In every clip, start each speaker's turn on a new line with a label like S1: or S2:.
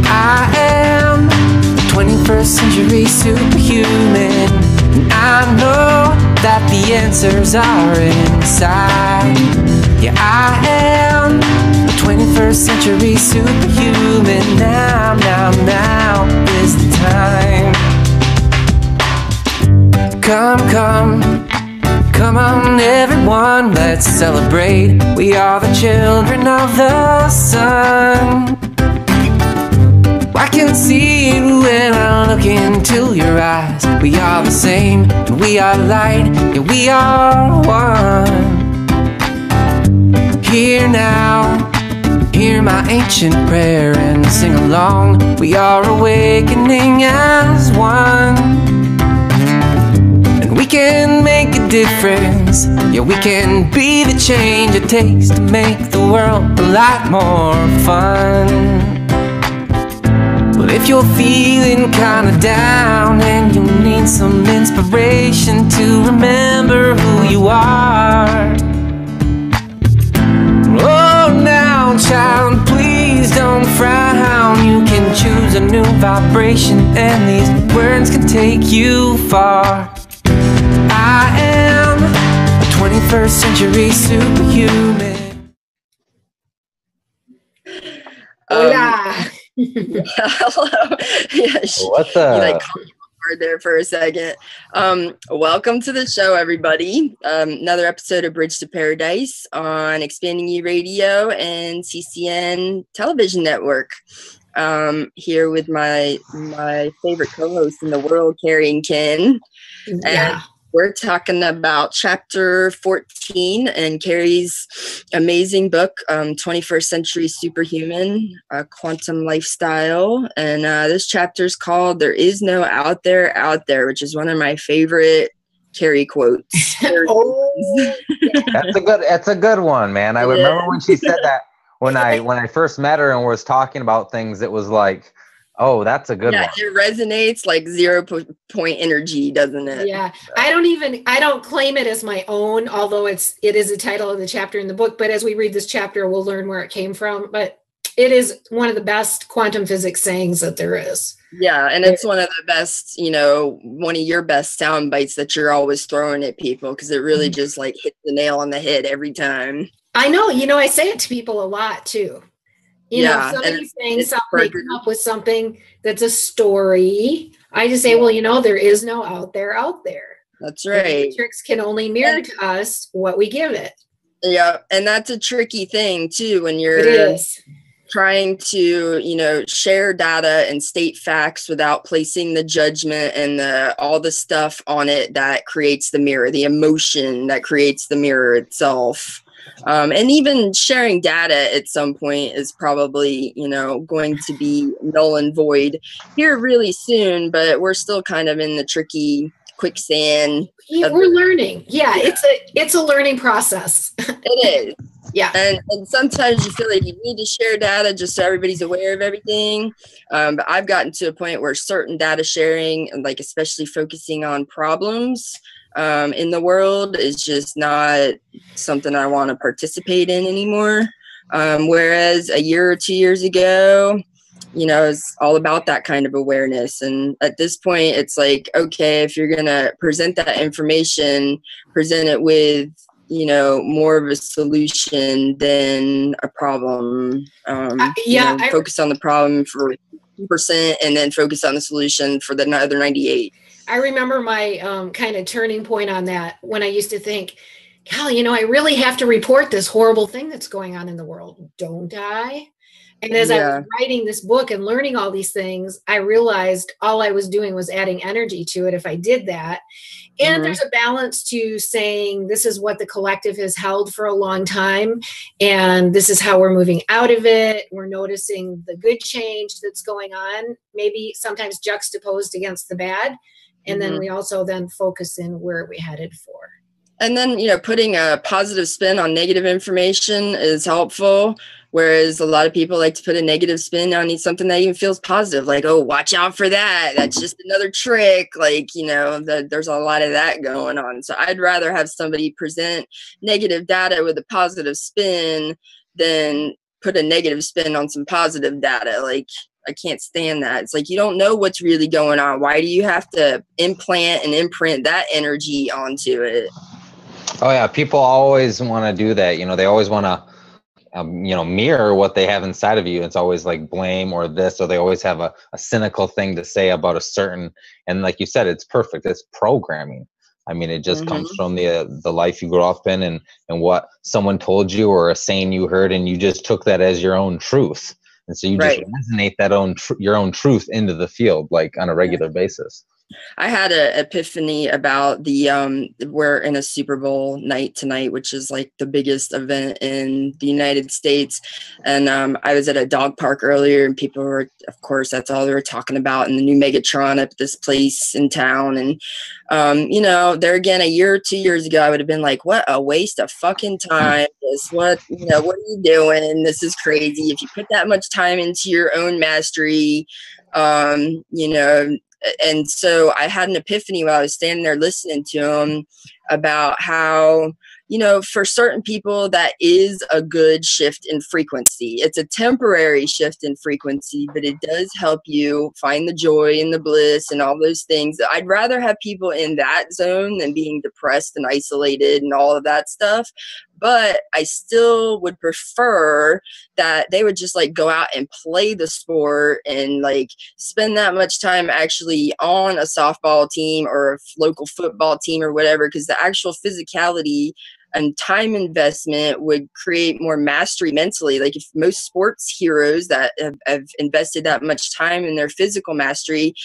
S1: I am 21st century superhuman, and I know that the answers are inside. Yeah, I am 21st century superhuman. Now is the time. Come on everyone, let's celebrate. We are the children of the sun. I can see it when I look into your eyes. We are the same, and we are light, yeah, we are one. Hear now, hear my ancient prayer and sing along. We are awakening as one. We can make a difference, yeah, we can be the change it takes to make the world a lot more fun. Well, if you're feeling kinda down and you need some inspiration to remember who you are, oh, now, child, please don't frown. You can choose a new vibration, and these words can take you far. I am a 21st century superhuman.
S2: Hola.
S3: Hello. Yeah,
S4: What's up?
S3: You like caught me off guard there for a second. Welcome to the show, everybody. Another episode of Bridge to Paradise on Expanding You Radio and CCN Television Network. Here with my favorite co-hosts in the world, Cary and Ken.
S2: Yeah.
S3: And we're talking about chapter 14 in Cary's amazing book, 21st Century Superhuman, Quantum Lifestyle. And this chapter is called There Is No Out There, which is one of my favorite Cary quotes.
S2: Oh,
S4: That's a good one, man. I remember when she said that when I first met her and was talking about things, it was like, oh, that's a good one.
S3: It resonates like 0 point energy, doesn't it?
S2: Yeah. I don't claim it as my own, although it is a title of the chapter in the book. But as we read this chapter, we'll learn where it came from. But it is one of the best quantum physics sayings that there is.
S3: Yeah, and it's one of the best, one of your best sound bites that you're always throwing at people, because it really just like hits the nail on the head every time.
S2: I know, I say it to people a lot too. If somebody's saying something, they come up with something that's a story. I just say, well, there is no out there.
S3: That's right.
S2: The matrix can only mirror to us what we give it.
S3: Yeah, and that's a tricky thing too when you're trying to, share data and state facts without placing the judgment and all the stuff on it that creates the mirror, the emotion that creates the mirror itself. And even sharing data at some point is probably, going to be null and void here really soon, but we're still kind of in the tricky quicksand.
S2: We're learning. Yeah, it's a learning process.
S3: It is.
S2: Yeah.
S3: And sometimes you feel like you need to share data just so everybody's aware of everything. But I've gotten to a point where certain data sharing, and like especially focusing on problems in the world, is just not something I want to participate in anymore. Whereas a year or 2 years ago, it's all about that kind of awareness. And at this point, it's like, okay, if you're going to present that information, present it with, more of a solution than a problem. Focus on the problem for 2% and then focus on the solution for the other 98.
S2: I remember my kind of turning point on that when I used to think, golly, I really have to report this horrible thing that's going on in the world, don't I? And as I was writing this book and learning all these things, I realized all I was doing was adding energy to it if I did that. And there's a balance to saying this is what the collective has held for a long time, and this is how we're moving out of it. We're noticing the good change that's going on, maybe sometimes juxtaposed against the bad. And then we also then focus in where we headed for.
S3: And then, putting a positive spin on negative information is helpful. Whereas a lot of people like to put a negative spin on something that even feels positive, like, oh, watch out for that. That's just another trick. Like, there's a lot of that going on. So I'd rather have somebody present negative data with a positive spin than put a negative spin on some positive data. Like, I can't stand that. It's like, you don't know what's really going on. Why do you have to implant and imprint that energy onto it?
S4: Oh yeah, people always want to do that. They always want to mirror what they have inside of you. It's always like blame or this, or they always have a cynical thing to say about a certain, and like you said, it's perfect. It's programming. I mean, it just comes from the life you grew up in, and what someone told you or a saying you heard, and you just took that as your own truth. And so you just resonate that your own truth into the field, like on a regular basis.
S3: I had an epiphany about we're in a Super Bowl night tonight, which is like the biggest event in the United States. And I was at a dog park earlier, and people were, of course, that's all they were talking about, and the new Megatron at this place in town. And, there again, a year or 2 years ago, I would have been like, what a waste of fucking time. What are you doing? This is crazy. If you put that much time into your own mastery, and so I had an epiphany while I was standing there listening to him about how, for certain people, that is a good shift in frequency. It's a temporary shift in frequency, but it does help you find the joy and the bliss and all those things. I'd rather have people in that zone than being depressed and isolated and all of that stuff. But I still would prefer that they would just like go out and play the sport and like spend that much time actually on a softball team or a local football team or whatever, because the actual physicality and time investment would create more mastery mentally. Like if most sports heroes that have invested that much time in their physical mastery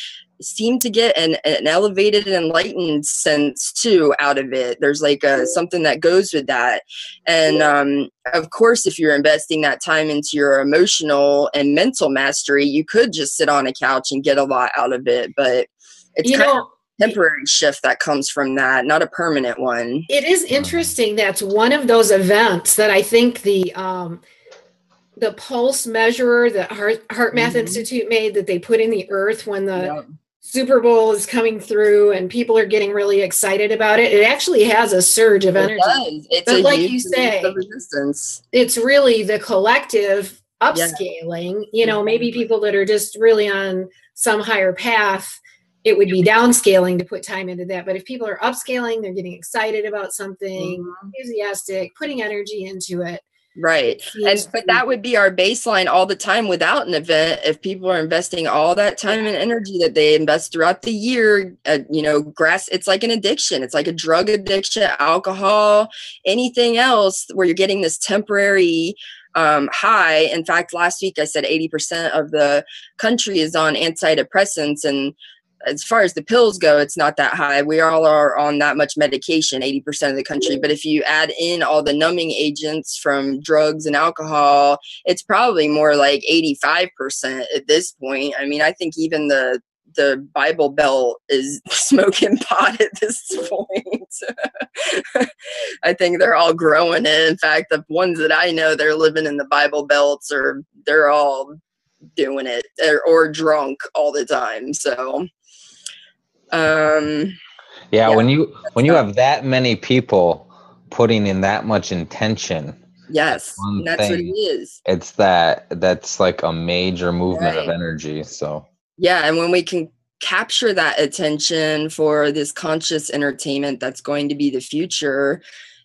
S3: seem to get an elevated and enlightened sense too out of it. There's like something that goes with that. And of course, if you're investing that time into your emotional and mental mastery, you could just sit on a couch and get a lot out of it. But it's kind of a temporary shift that comes from that, not a permanent one.
S2: It is interesting. That's one of those events that I think the pulse measurer that Heart Math Institute made, that they put in the earth when the Super Bowl is coming through and people are getting really excited about it. It actually has a surge of energy.
S3: It's
S2: but
S3: a
S2: like you say,
S3: resistance.
S2: It's really the collective upscaling. Maybe people that are just really on some higher path, it would be downscaling to put time into that. But if people are upscaling, they're getting excited about something, enthusiastic, putting energy into it.
S3: Right. But that would be our baseline all the time without an event. If people are investing all that time and energy that they invest throughout the year, it's like an addiction. It's like a drug addiction, alcohol, anything else where you're getting this temporary high. In fact, last week I said 80% of the country is on antidepressants, and as far as the pills go, it's not that high. We all are on that much medication, 80% of the country. But if you add in all the numbing agents from drugs and alcohol, it's probably more like 85% at this point. I mean, I think even the Bible Belt is smoking pot at this point. I think they're all growing it. In fact, the ones that I know, they're living in the Bible Belts, or they're all doing it or drunk all the time. So
S4: when you have that many people putting in that much intention,
S3: that's what it is.
S4: It's that's like a major movement of energy. So
S3: and when we can capture that attention for this conscious entertainment that's going to be the future,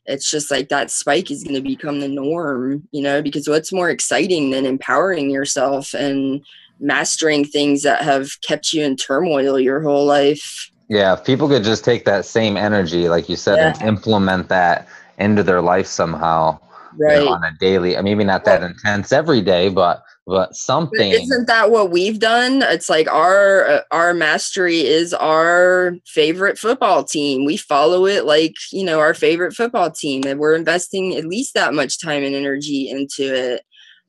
S3: it's just like that spike is going to become the norm, because what's more exciting than empowering yourself and mastering things that have kept you in turmoil your whole life?
S4: Yeah, if people could just take that same energy, like you said, and implement that into their life somehow, on a daily, maybe not that intense every day, but something.
S3: But isn't that what we've done? It's like our mastery is our favorite football team. We follow it like, our favorite football team, and we're investing at least that much time and energy into it.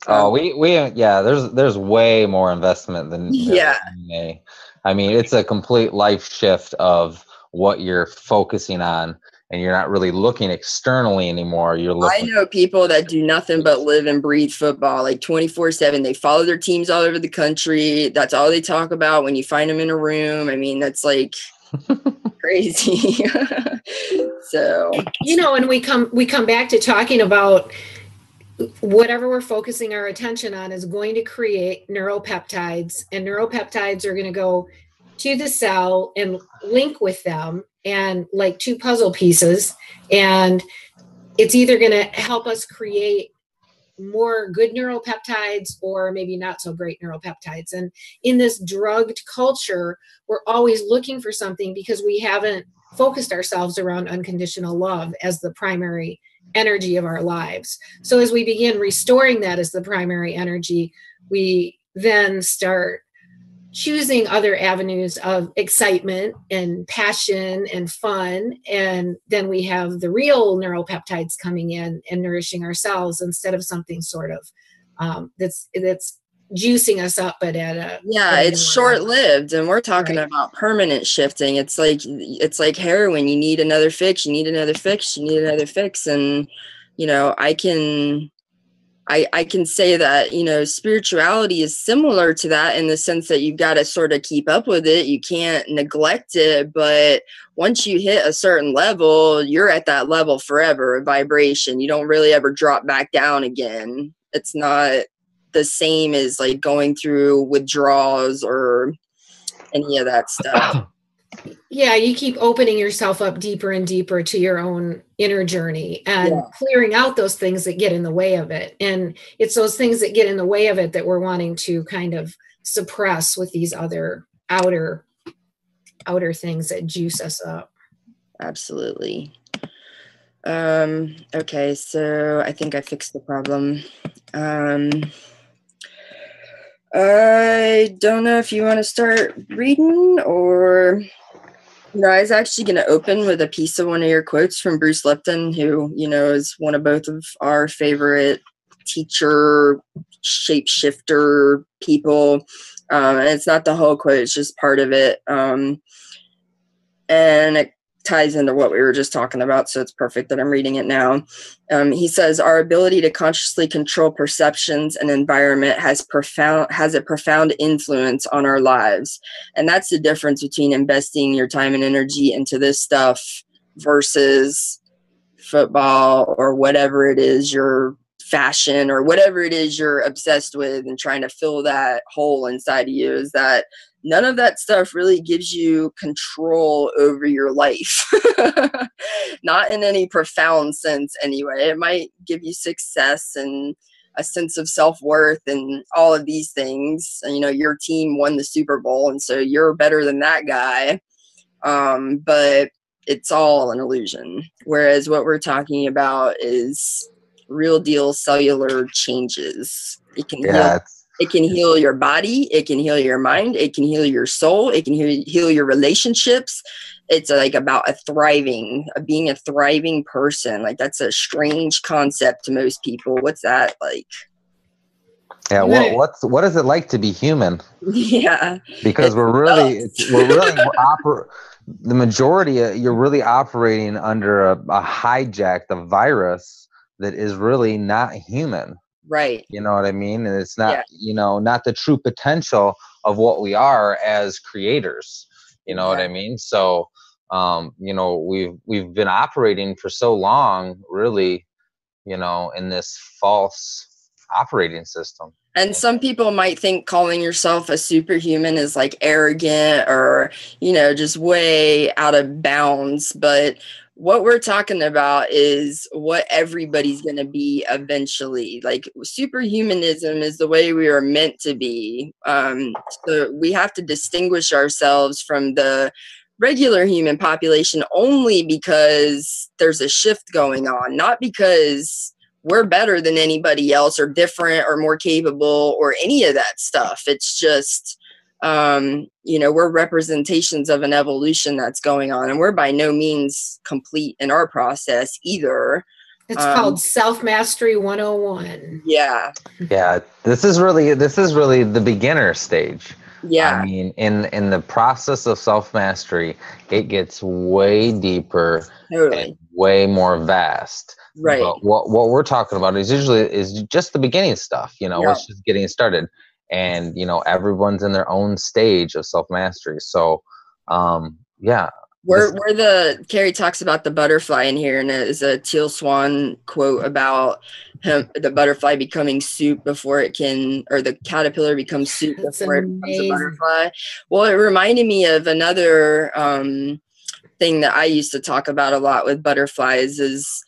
S4: There's way more investment than me. I mean, it's a complete life shift of what you're focusing on, and you're not really looking externally anymore.
S3: I know people that do nothing but live and breathe football, like 24/7. They follow their teams all over the country. That's all they talk about when you find them in a room. I mean, that's like crazy. So,
S2: and we come back to talking about whatever we're focusing our attention on is going to create neuropeptides, and neuropeptides are going to go to the cell and link with them, and like two puzzle pieces, and it's either going to help us create more good neuropeptides or maybe not so great neuropeptides. And in this drugged culture, we're always looking for something because we haven't focused ourselves around unconditional love as the primary energy of our lives. So as we begin restoring that as the primary energy, we then start choosing other avenues of excitement and passion and fun. And then we have the real neuropeptides coming in and nourishing ourselves instead of something sort of that's juicing us up, but
S3: it's short-lived, and we're talking about permanent shifting. It's like heroin. You need another fix, you need another fix, you need another fix. And I can say that, spirituality is similar to that in the sense that you've got to sort of keep up with it. You can't neglect it, but once you hit a certain level, you're at that level forever, a vibration. You don't really ever drop back down again. It's not the same as like going through withdrawals or any of that stuff.
S2: Yeah, you keep opening yourself up deeper and deeper to your own inner journey and clearing out those things that get in the way of it. And it's those things that get in the way of it that we're wanting to kind of suppress with these other outer things that juice us up.
S3: Absolutely. Okay, so I think I fixed the problem. I don't know if you want to start reading or... I was actually going to open with a piece of one of your quotes from Bruce Lipton, who, is one of both of our favorite teacher, shapeshifter people. And it's not the whole quote, it's just part of it. And it ties into what we were just talking about, so it's perfect that I'm reading it now. He says, our ability to consciously control perceptions and environment has a profound influence on our lives. And that's the difference between investing your time and energy into this stuff versus football or whatever it is, your fashion or whatever it is you're obsessed with and trying to fill that hole inside of you, is that none of that stuff really gives you control over your life. Not in any profound sense anyway. It might give you success and a sense of self-worth and all of these things. And, your team won the Super Bowl, and so you're better than that guy. But it's all an illusion. Whereas what we're talking about is real deal cellular changes. It can heal your body. It can heal your mind. It can heal your soul. It can heal your relationships. It's like about being a thriving person. Like, that's a strange concept to most people. What's that like?
S4: Yeah. What is it like to be human?
S3: Yeah.
S4: Because the majority, you're really operating under a hijacked, a virus that is really not human.
S3: Right.
S4: You know what I mean? And it's not, not the true potential of what we are as creators. You know what I mean? So, we've been operating for so long, really, in this false operating system.
S3: And some people might think calling yourself a superhuman is like arrogant or, just way out of bounds. But what we're talking about is what everybody's going to be eventually. Like, superhumanism is the way we are meant to be. So we have to distinguish ourselves from the regular human population only because there's a shift going on, not because we're better than anybody else or different or more capable or any of that stuff. It's just, we're representations of an evolution that's going on, and we're by no means complete in our process either.
S2: It's called Self-Mastery 101.
S3: Yeah.
S4: Yeah. This is really the beginner stage.
S3: Yeah.
S4: I mean, in the process of self-mastery, it gets way deeper and way more vast.
S3: Right.
S4: But what we're talking about is just the beginning stuff, it's just getting started. And, everyone's in their own stage of self-mastery. So,
S3: Where Cary talks about the butterfly in here, and it is a Teal Swan quote about the butterfly becoming soup before it can, or the caterpillar becomes soup before it becomes a butterfly. Well, it reminded me of another thing that I used to talk about a lot with butterflies is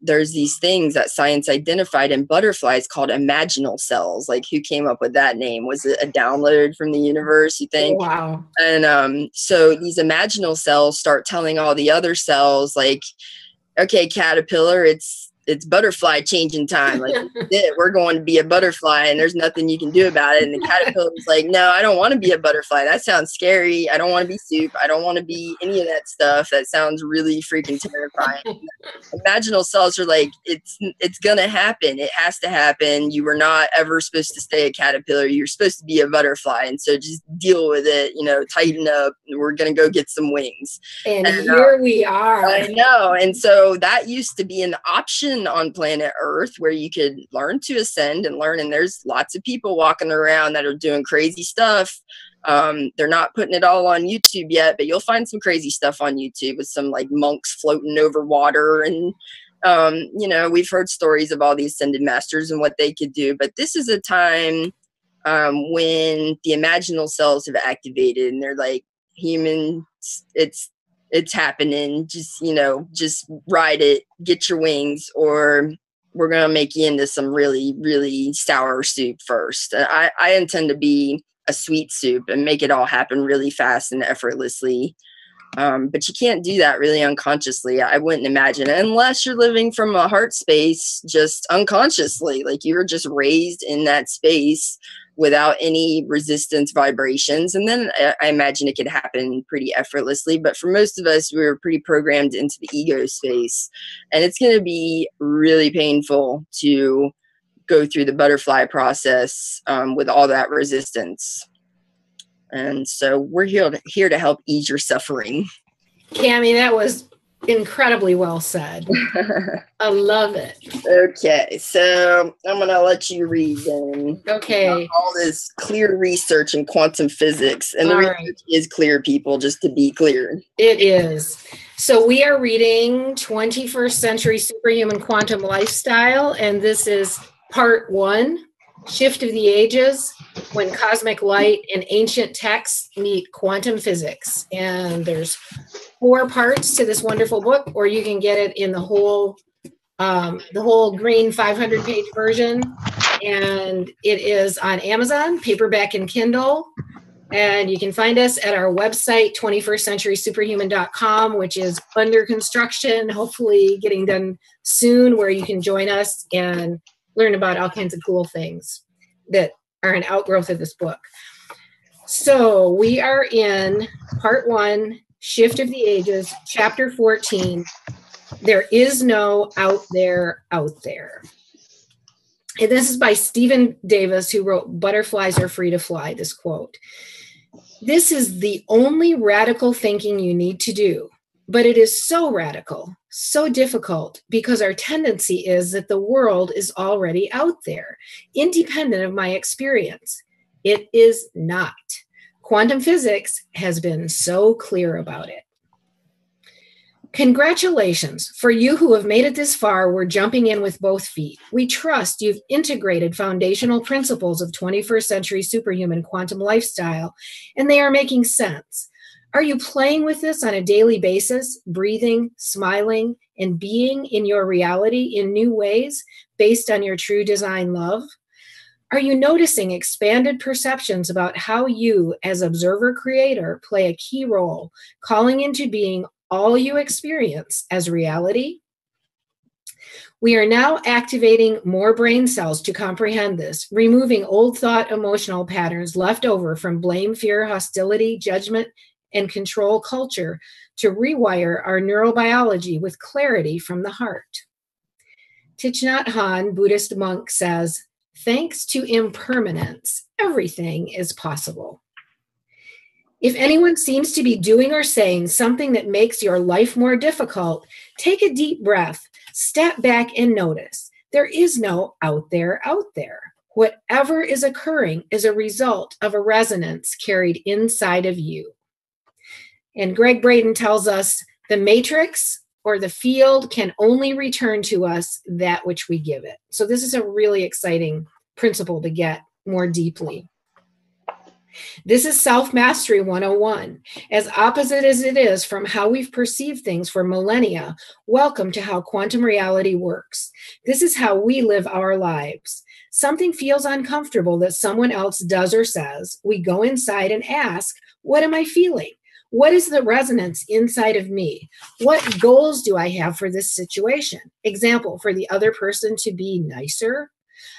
S3: there's these things that science identified in butterflies called imaginal cells. Like, who came up with that name? Was it a download from the universe, you think?
S2: Wow.
S3: And so these imaginal cells start telling all the other cells, like, okay, caterpillar, it's butterfly changing time. Like, we're going to be a butterfly and there's nothing you can do about it. And the caterpillar's like, no, I don't want to be a butterfly. That sounds scary. I don't want to be soup. I don't want to be any of that stuff. That sounds really freaking terrifying. Imaginal cells are like, it's going to happen. It has to happen. You were not ever supposed to stay a caterpillar. You're supposed to be a butterfly. And so just deal with it, tighten up. We're going to go get some wings.
S2: And here we are.
S3: I know. And so that used to be an option on planet Earth where you could learn to ascend and learn. And there's lots of people walking around that are doing crazy stuff. They're not putting it all on YouTube yet, but you'll find some crazy stuff on YouTube with some like monks floating over water. And, we've heard stories of all these ascended masters and what they could do. But this is a time when the imaginal cells have activated and they're like, humans, it's happening. Just ride it, get your wings, or we're going to make you into some really, really sour soup first. I intend to be a sweet soup and make it all happen really fast and effortlessly. But you can't do that really unconsciously. I wouldn't imagine, unless you're living from a heart space, just unconsciously, like you were just raised in that space without any resistance vibrations. And then I imagine it could happen pretty effortlessly. But for most of us, we were pretty programmed into the ego space. And it's going to be really painful to go through the butterfly process with all that resistance. And so we're here to help ease your suffering.
S2: Cami, that was incredibly well said. I love it.
S3: Okay, so I'm going to let you read then.
S2: Okay.
S3: All this clear research in quantum physics. And the research is clear, people, just to be clear.
S2: It is. So we are reading 21st Century Superhuman Quantum Lifestyle, and this is part 1, Shift of the Ages, when cosmic light and ancient texts meet quantum physics. And there's 4 parts to this wonderful book, or you can get it in the whole green 500-page version. And it is on Amazon, paperback and Kindle. And you can find us at our website, 21stcenturysuperhuman.com, which is under construction, hopefully getting done soon, where you can join us and learn about all kinds of cool things that are an outgrowth of this book. So we are in part 1, Shift of the Ages, chapter 14. There is no out there, out there. And this is by Stephen Davis, who wrote Butterflies Are Free to Fly, this quote. This is the only radical thinking you need to do. But it is so radical, so difficult, because our tendency is that the world is already out there, independent of my experience. It is not. Quantum physics has been so clear about it. Congratulations. For you who have made it this far, we're jumping in with both feet. We trust you've integrated foundational principles of 21st century superhuman quantum lifestyle, and they are making sense. Are you playing with this on a daily basis, breathing, smiling, and being in your reality in new ways based on your true design love? Are you noticing expanded perceptions about how you, as observer-creator, play a key role, calling into being all you experience as reality? We are now activating more brain cells to comprehend this, removing old thought emotional patterns left over from blame, fear, hostility, judgment, and control culture to rewire our neurobiology with clarity from the heart. Thich Nhat Hanh, Buddhist monk, says, "Thanks to impermanence, everything is possible." If anyone seems to be doing or saying something that makes your life more difficult, take a deep breath, step back, and notice. There is no out there, out there. Whatever is occurring is a result of a resonance carried inside of you. And Greg Braden tells us the matrix or the field can only return to us that which we give it. So this is a really exciting principle to get more deeply. This is Self-Mastery 101. As opposite as it is from how we've perceived things for millennia, welcome to how quantum reality works. This is how we live our lives. Something feels uncomfortable that someone else does or says. We go inside and ask, what am I feeling? What is the resonance inside of me? What goals do I have for this situation? Example, for the other person to be nicer.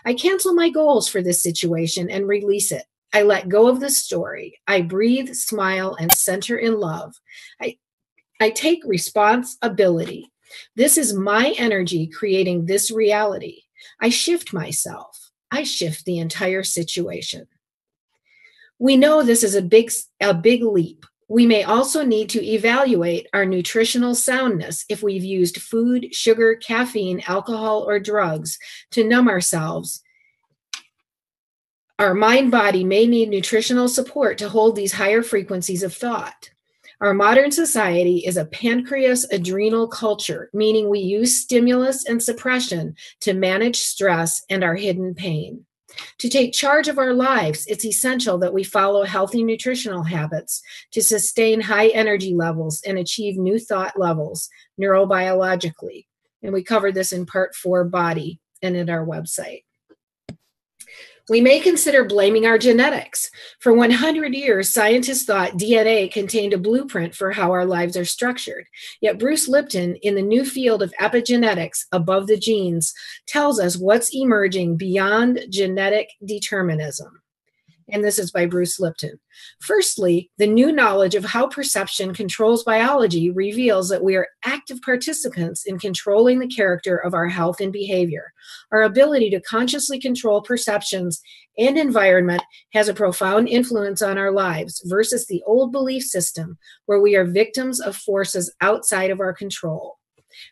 S2: I cancel my goals for this situation and release it. I let go of the story. I breathe, smile, and center in love. I take responsibility. This is my energy creating this reality. I shift myself. I shift the entire situation. We know this is a big leap. We may also need to evaluate our nutritional soundness if we've used food, sugar, caffeine, alcohol, or drugs to numb ourselves. Our mind body may need nutritional support to hold these higher frequencies of thought. Our modern society is a pancreas adrenal culture, meaning we use stimulus and suppression to manage stress and our hidden pain. To take charge of our lives, it's essential that we follow healthy nutritional habits to sustain high energy levels and achieve new thought levels neurobiologically. And we cover this in part 4, body, and at our website. We may consider blaming our genetics. For 100 years, scientists thought DNA contained a blueprint for how our lives are structured. Yet Bruce Lipton, in the new field of epigenetics, above the genes, tells us what's emerging beyond genetic determinism. And this is by Bruce Lipton. Firstly, the new knowledge of how perception controls biology reveals that we are active participants in controlling the character of our health and behavior. Our ability to consciously control perceptions and environment has a profound influence on our lives versus the old belief system where we are victims of forces outside of our control.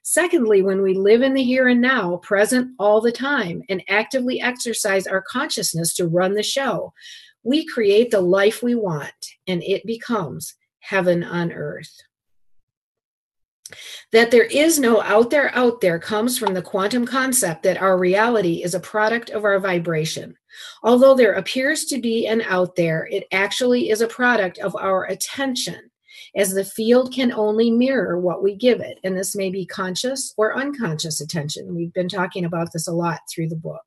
S2: Secondly, when we live in the here and now, present all the time, and actively exercise our consciousness to run the show, we create the life we want, and it becomes heaven on earth. That there is no out there comes from the quantum concept that our reality is a product of our vibration. Although there appears to be an out there, it actually is a product of our attention, as the field can only mirror what we give it. And this may be conscious or unconscious attention. We've been talking about this a lot through the book.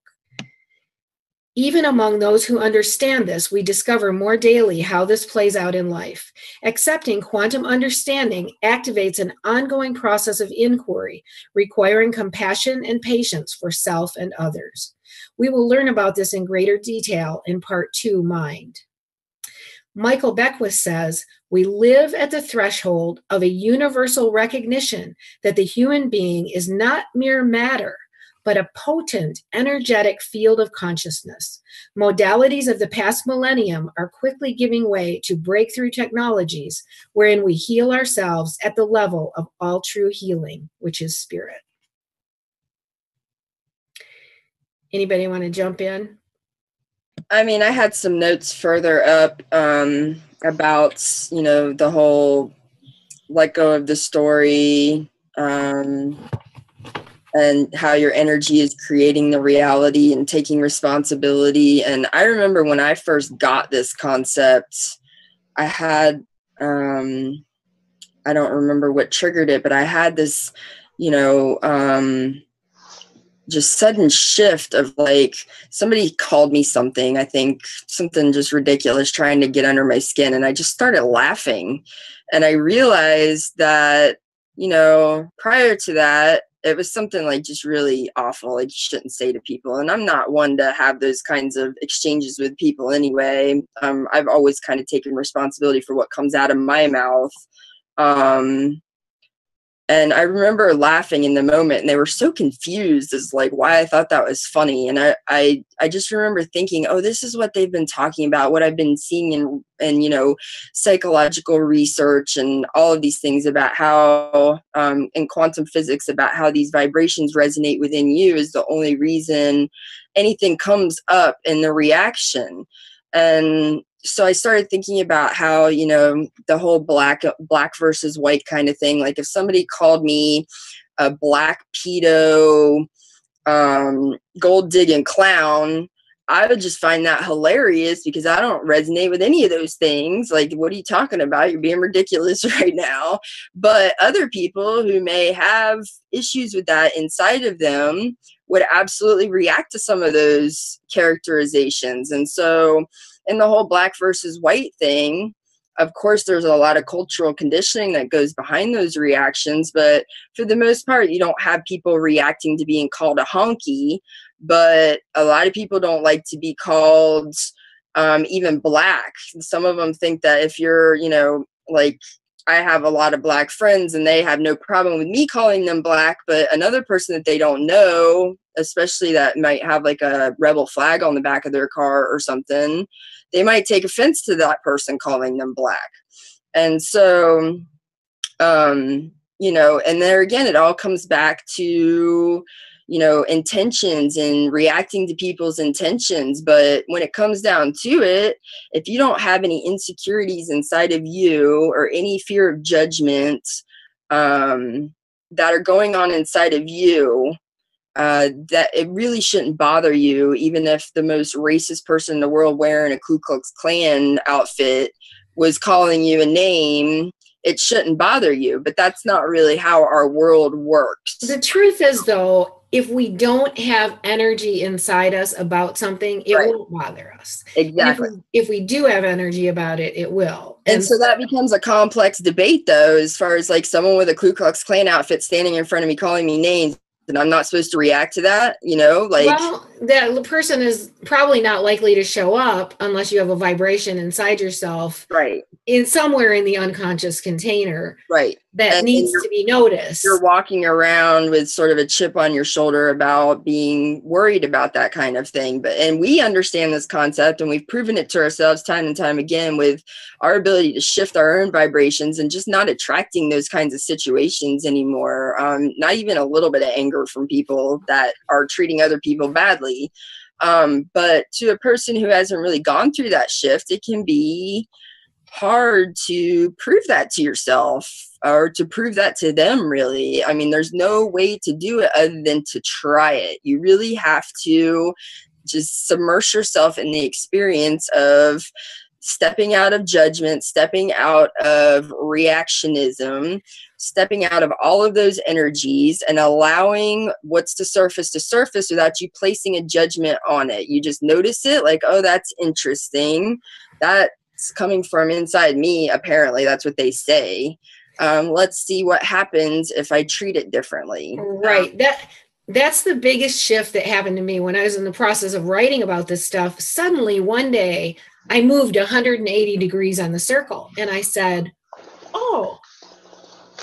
S2: Even among those who understand this, we discover more daily how this plays out in life. Accepting quantum understanding activates an ongoing process of inquiry, requiring compassion and patience for self and others. We will learn about this in greater detail in part 2, Mind. Michael Beckwith says, we live at the threshold of a universal recognition that the human being is not mere matter, but a potent, energetic field of consciousness. Modalities of the past millennium are quickly giving way to breakthrough technologies wherein we heal ourselves at the level of all true healing, which is spirit. Anybody want to jump in?
S3: I mean, I had some notes further up about, the whole let go of the story, and how your energy is creating the reality and taking responsibility. And I remember when I first got this concept, I had, I don't remember what triggered it, but I had this, just sudden shift of like, somebody called me something, I think something just ridiculous, trying to get under my skin. And I just started laughing. And I realized that, prior to that, it was something like just really awful, like you shouldn't say to people. And I'm not one to have those kinds of exchanges with people anyway. I've always kind of taken responsibility for what comes out of my mouth. And I remember laughing in the moment, and they were so confused as like why I thought that was funny. And I just remember thinking, oh, this is what they've been talking about, what I've been seeing in psychological research and all of these things about how in quantum physics, about how these vibrations resonate within you is the only reason anything comes up in the reaction. And so I started thinking about how, you know, the whole black versus white kind of thing. Like if somebody called me a black pedo, gold digging clown, I would just find that hilarious because I don't resonate with any of those things. Like, what are you talking about? You're being ridiculous right now. But other people who may have issues with that inside of them would absolutely react to some of those characterizations. And so in the whole black versus white thing, of course, there's a lot of cultural conditioning that goes behind those reactions. But for the most part, you don't have people reacting to being called a honky. But a lot of people don't like to be called even black. Some of them think that if you're, you know, like I have a lot of black friends and they have no problem with me calling them black, but another person that they don't know, especially that might have like a rebel flag on the back of their car or something, they might take offense to that person calling them black. And so, you know, and there again, it all comes back to, you know, intentions and reacting to people's intentions. But when it comes down to it, if you don't have any insecurities inside of you or any fear of judgment that are going on inside of you, that it really shouldn't bother you, even if the most racist person in the world wearing a Ku Klux Klan outfit was calling you a name. It shouldn't bother you, but that's not really how our world works.
S2: The truth is, though, if we don't have energy inside us about something, it won't bother us.
S3: Exactly.
S2: If we do have energy about it, it will.
S3: And so that becomes a complex debate, though, as far as like someone with a Ku Klux Klan outfit standing in front of me calling me names, and I'm not supposed to react to that, you know, like. Well,
S2: that person is probably not likely to show up unless you have a vibration inside yourself.
S3: Right.
S2: In somewhere in the unconscious container.
S3: Right.
S2: That needs to be noticed.
S3: You're walking around with sort of a chip on your shoulder about being worried about that kind of thing. And we understand this concept, and we've proven it to ourselves time and time again with our ability to shift our own vibrations and just not attracting those kinds of situations anymore. Not even a little bit of anger from people that are treating other people badly. But to a person who hasn't really gone through that shift, it can be hard to prove that to yourself or to prove that to them, really. I mean, there's no way to do it other than to try it. You really have to just submerge yourself in the experience of stepping out of judgment, stepping out of reactionism, stepping out of all of those energies and allowing what's to surface without you placing a judgment on it. You just notice it like, oh, that's interesting. That's coming from inside me. Apparently, that's what they say. Let's see what happens if I treat it differently.
S2: Right. That's the biggest shift that happened to me when I was in the process of writing about this stuff. Suddenly, one day, I moved 180 degrees on the circle, and I said, oh,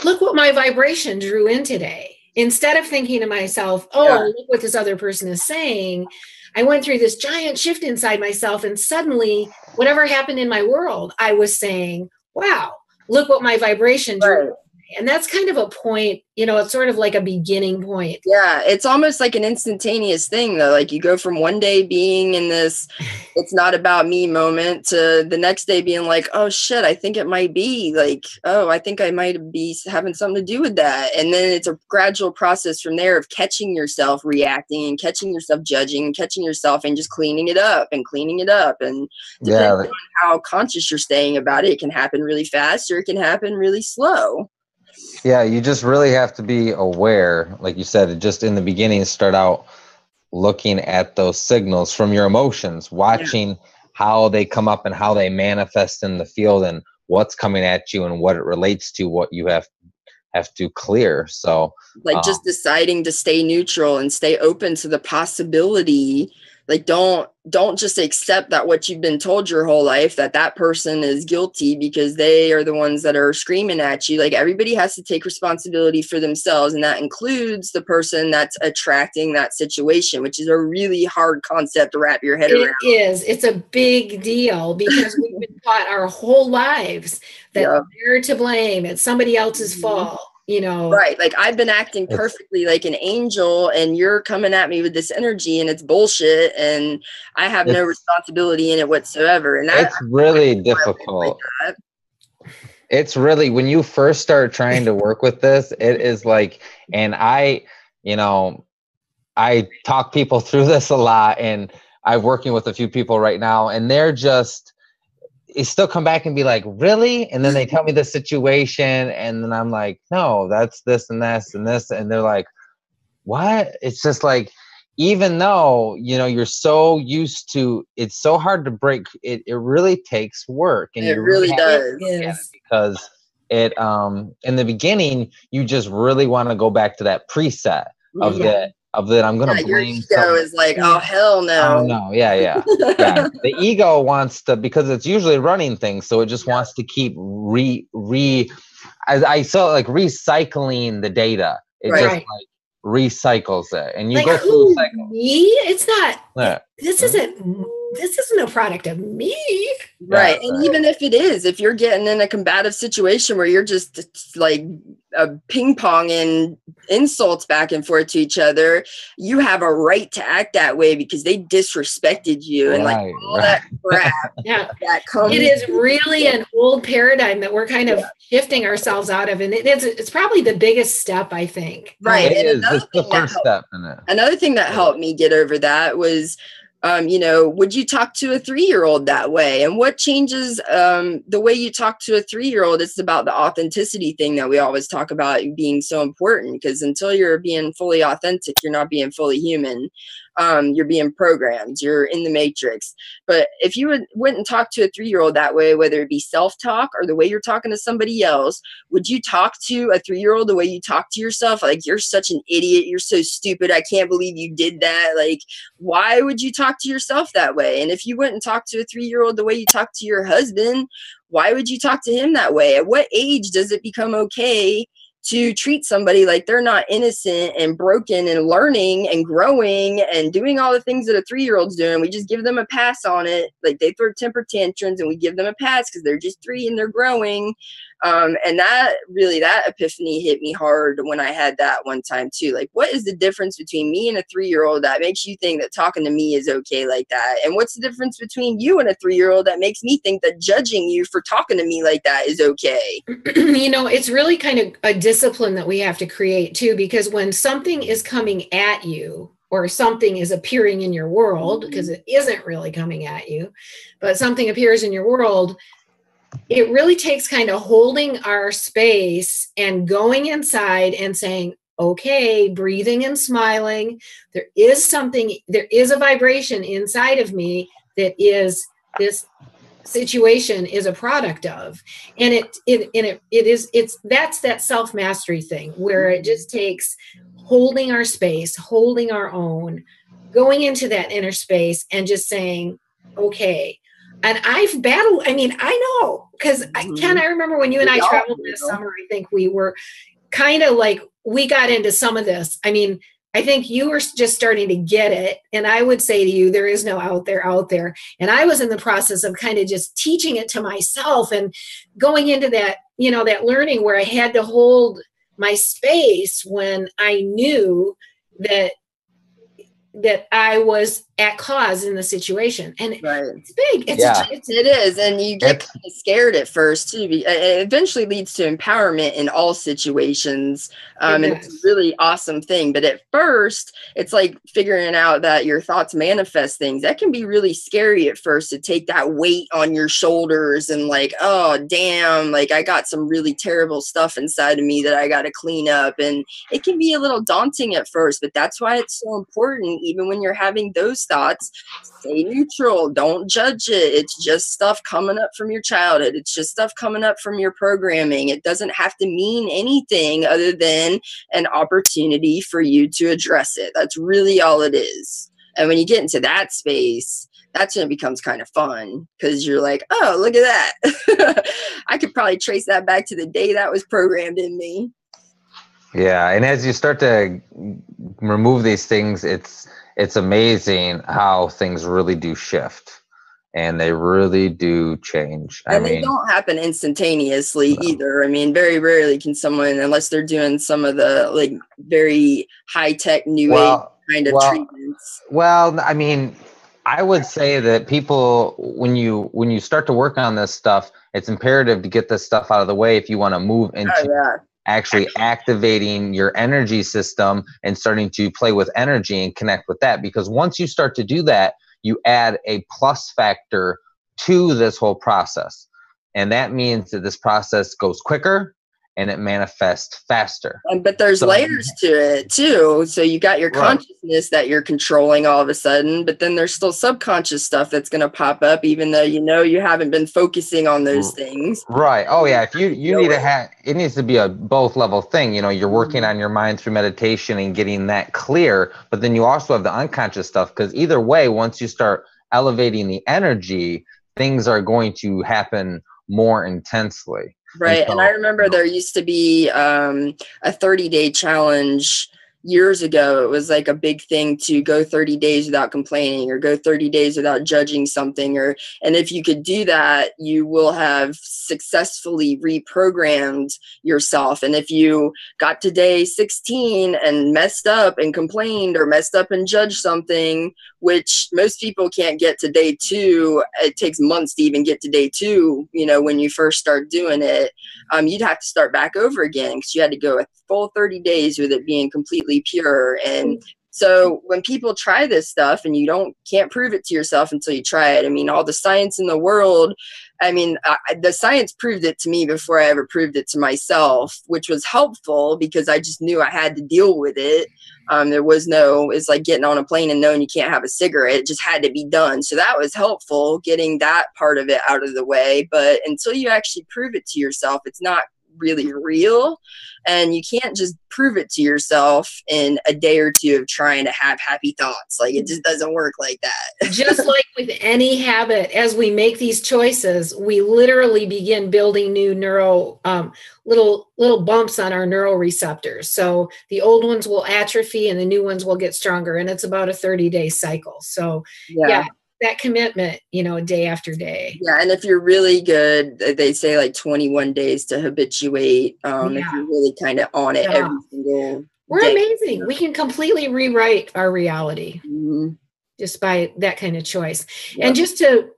S2: look what my vibration drew in today. Instead of thinking to myself, look what this other person is saying, I went through this giant shift inside myself, and suddenly, whatever happened in my world, I was saying, wow, look what my vibration drew. Right. And that's kind of a point, you know, it's sort of like a beginning point.
S3: Yeah, it's almost like an instantaneous thing, though. Like you go from one day being in this, it's not about me moment to the next day being like, oh, shit, I think it might be like, oh, I think I might be having something to do with that. And then it's a gradual process from there of catching yourself reacting and catching yourself judging and catching yourself and just cleaning it up. And depending on how conscious you're staying about it, it can happen really fast or it can happen really slow.
S4: Yeah, you just really have to be aware, like you said, just in the beginning, start out looking at those signals from your emotions, watching how they come up and how they manifest in the field and what's coming at you and what it relates to what you have to clear. So
S3: like just deciding to stay neutral and stay open to the possibility. Like don't just accept that what you've been told your whole life, that person is guilty because they are the ones that are screaming at you. Like everybody has to take responsibility for themselves. And that includes the person that's attracting that situation, which is a really hard concept to wrap your head around.
S2: It is. It's a big deal because we've been taught our whole lives that they're to blame. It's somebody else's fault.
S3: Right. Like I've been acting perfectly like an angel and you're coming at me with this energy and it's bullshit and I have no responsibility in it whatsoever. And
S4: it's really difficult.
S3: Like
S4: it's really, when you first start trying to work with this, it is like, and I talk people through this a lot, and I'm working with a few people right now, and they're just, they still come back and be like, really? And then they tell me the situation, and then I'm like, no, that's this and this and this. And they're like, what? It's just like, even though, you're so used to, it's so hard to break, it really takes work. And
S3: it really does.
S4: Because it, in the beginning, you just really want to go back to that preset of that I'm going to blame.
S3: Your ego is like, oh, hell no.
S4: Oh, no. Yeah. The ego wants to, because it's usually running things. So it just wants to keep I saw like recycling the data. It just like recycles it. And you
S2: like,
S4: go through the cycle.
S2: Me? It's not, this isn't a product of me.
S3: Right. And even if it is, if you're getting in a combative situation where you're just like ping ponging insults back and forth to each other, you have a right to act that way because they disrespected you and like all that crap. That comes.
S2: It is really an old paradigm that we're kind of shifting ourselves out of. And it's probably the biggest step, I think.
S3: Right.
S4: It is. It's the first step in it.
S3: Another thing that helped me get over that was, would you talk to a 3-year-old that way? And what changes the way you talk to a 3-year-old? It's about the authenticity thing that we always talk about being so important, because until you're being fully authentic, you're not being fully human. You're being programmed, you're in the matrix. But if you went and talk to a 3-year-old that way, whether it be self-talk or the way you're talking to somebody else, would you talk to a 3-year-old the way you talk to yourself? Like, you're such an idiot, you're so stupid, I can't believe you did that. Like, why would you talk to yourself that way? And if you went and talked to a 3-year-old the way you talk to your husband, why would you talk to him that way? At what age does it become okay to treat somebody like they're not innocent and broken and learning and growing and doing all the things that a 3-year-old's doing? We just give them a pass on it. Like, they throw temper tantrums and we give them a pass because they're just 3 and they're growing. And that epiphany hit me hard when I had that one time too. Like, what is the difference between me and a 3-year-old that makes you think that talking to me is okay like that? And what's the difference between you and a 3-year-old that makes me think that judging you for talking to me like that is okay?
S2: It's really kind of a discipline that we have to create too, because when something is coming at you or something is appearing in your world, because it isn't really coming at you, but something appears in your world, it really takes kind of holding our space and going inside and saying, okay, breathing and smiling. There is a vibration inside of me that is this situation is a product of. And that's that self-mastery thing where it just takes holding our space, holding our own, going into that inner space and just saying, okay. And I've battled, I know, because Ken, I remember when you and I traveled this summer, I think we were kind of like, we got into some of this. I think you were just starting to get it. And I would say to you, there is no out there. And I was in the process of kind of just teaching it to myself and going into that, that learning where I had to hold my space when I knew that I was at cause in the situation. And it's big.
S3: It is. And you get kind of scared at first too. It eventually leads to empowerment in all situations. And it's a really awesome thing. But at first, it's like figuring out that your thoughts manifest things. That can be really scary at first, to take that weight on your shoulders and like, oh, damn, like I got some really terrible stuff inside of me that I got to clean up. And it can be a little daunting at first, but that's why it's so important. Even when you're having those thoughts, stay neutral. Don't judge it. It's just stuff coming up from your childhood. It's just stuff coming up from your programming. It doesn't have to mean anything other than an opportunity for you to address it. That's really all it is. And when you get into that space, that's when it becomes kind of fun, because you're like, oh, look at that. I could probably trace that back to the day that was programmed in me.
S4: Yeah, and as you start to remove these things, it's amazing how things really do shift. and they really do change.
S3: And they don't happen instantaneously either. I mean, very rarely can someone, unless they're doing some of the like very high tech new age kind of treatments.
S4: Well, I mean, I would say that people, when you start to work on this stuff, it's imperative to get this stuff out of the way if you want to move into actually activating your energy system and starting to play with energy and connect with that. Because once you start to do that, you add a plus factor to this whole process. And that means that this process goes quicker and it manifests faster.
S3: But there's layers to it too. So you got your consciousness that you're controlling all of a sudden, but then there's still subconscious stuff that's going to pop up, even though you haven't been focusing on those things.
S4: Right. Oh yeah. If you need to have, it needs to be a both level thing. You're working on your mind through meditation and getting that clear, but then you also have the unconscious stuff, because either way, once you start elevating the energy, things are going to happen more intensely.
S3: Right. And I remember there used to be a 30-day challenge years ago. It was like a big thing to go 30 days without complaining, or go 30 days without judging something. And if you could do that, you will have successfully reprogrammed yourself. And if you got to day 16 and messed up and complained, or messed up and judged something, which most people can't get to day 2, it takes months to even get to day 2, when you first start doing it, you'd have to start back over again, because you had to go a full 30 days with it being completely pure. And so when people try this stuff, and you can't prove it to yourself until you try it. I mean, all the science in the world, the science proved it to me before I ever proved it to myself, which was helpful because I just knew I had to deal with it. It's like getting on a plane and knowing you can't have a cigarette. It just had to be done. So that was helpful, getting that part of it out of the way. But until you actually prove it to yourself, it's not really real. And you can't just prove it to yourself in a day or two of trying to have happy thoughts. Like, it just doesn't work like that.
S2: Just like with any habit, as we make these choices, we literally begin building new little bumps on our neuroreceptors. So the old ones will atrophy and the new ones will get stronger. And it's about a 30-day cycle. So yeah, that commitment, day after day.
S3: Yeah. And if you're really good, they say like 21 days to habituate. If you're really kind of on it every single
S2: We're
S3: day.
S2: Amazing. We can completely rewrite our reality just by that kind of choice. Yep. And just to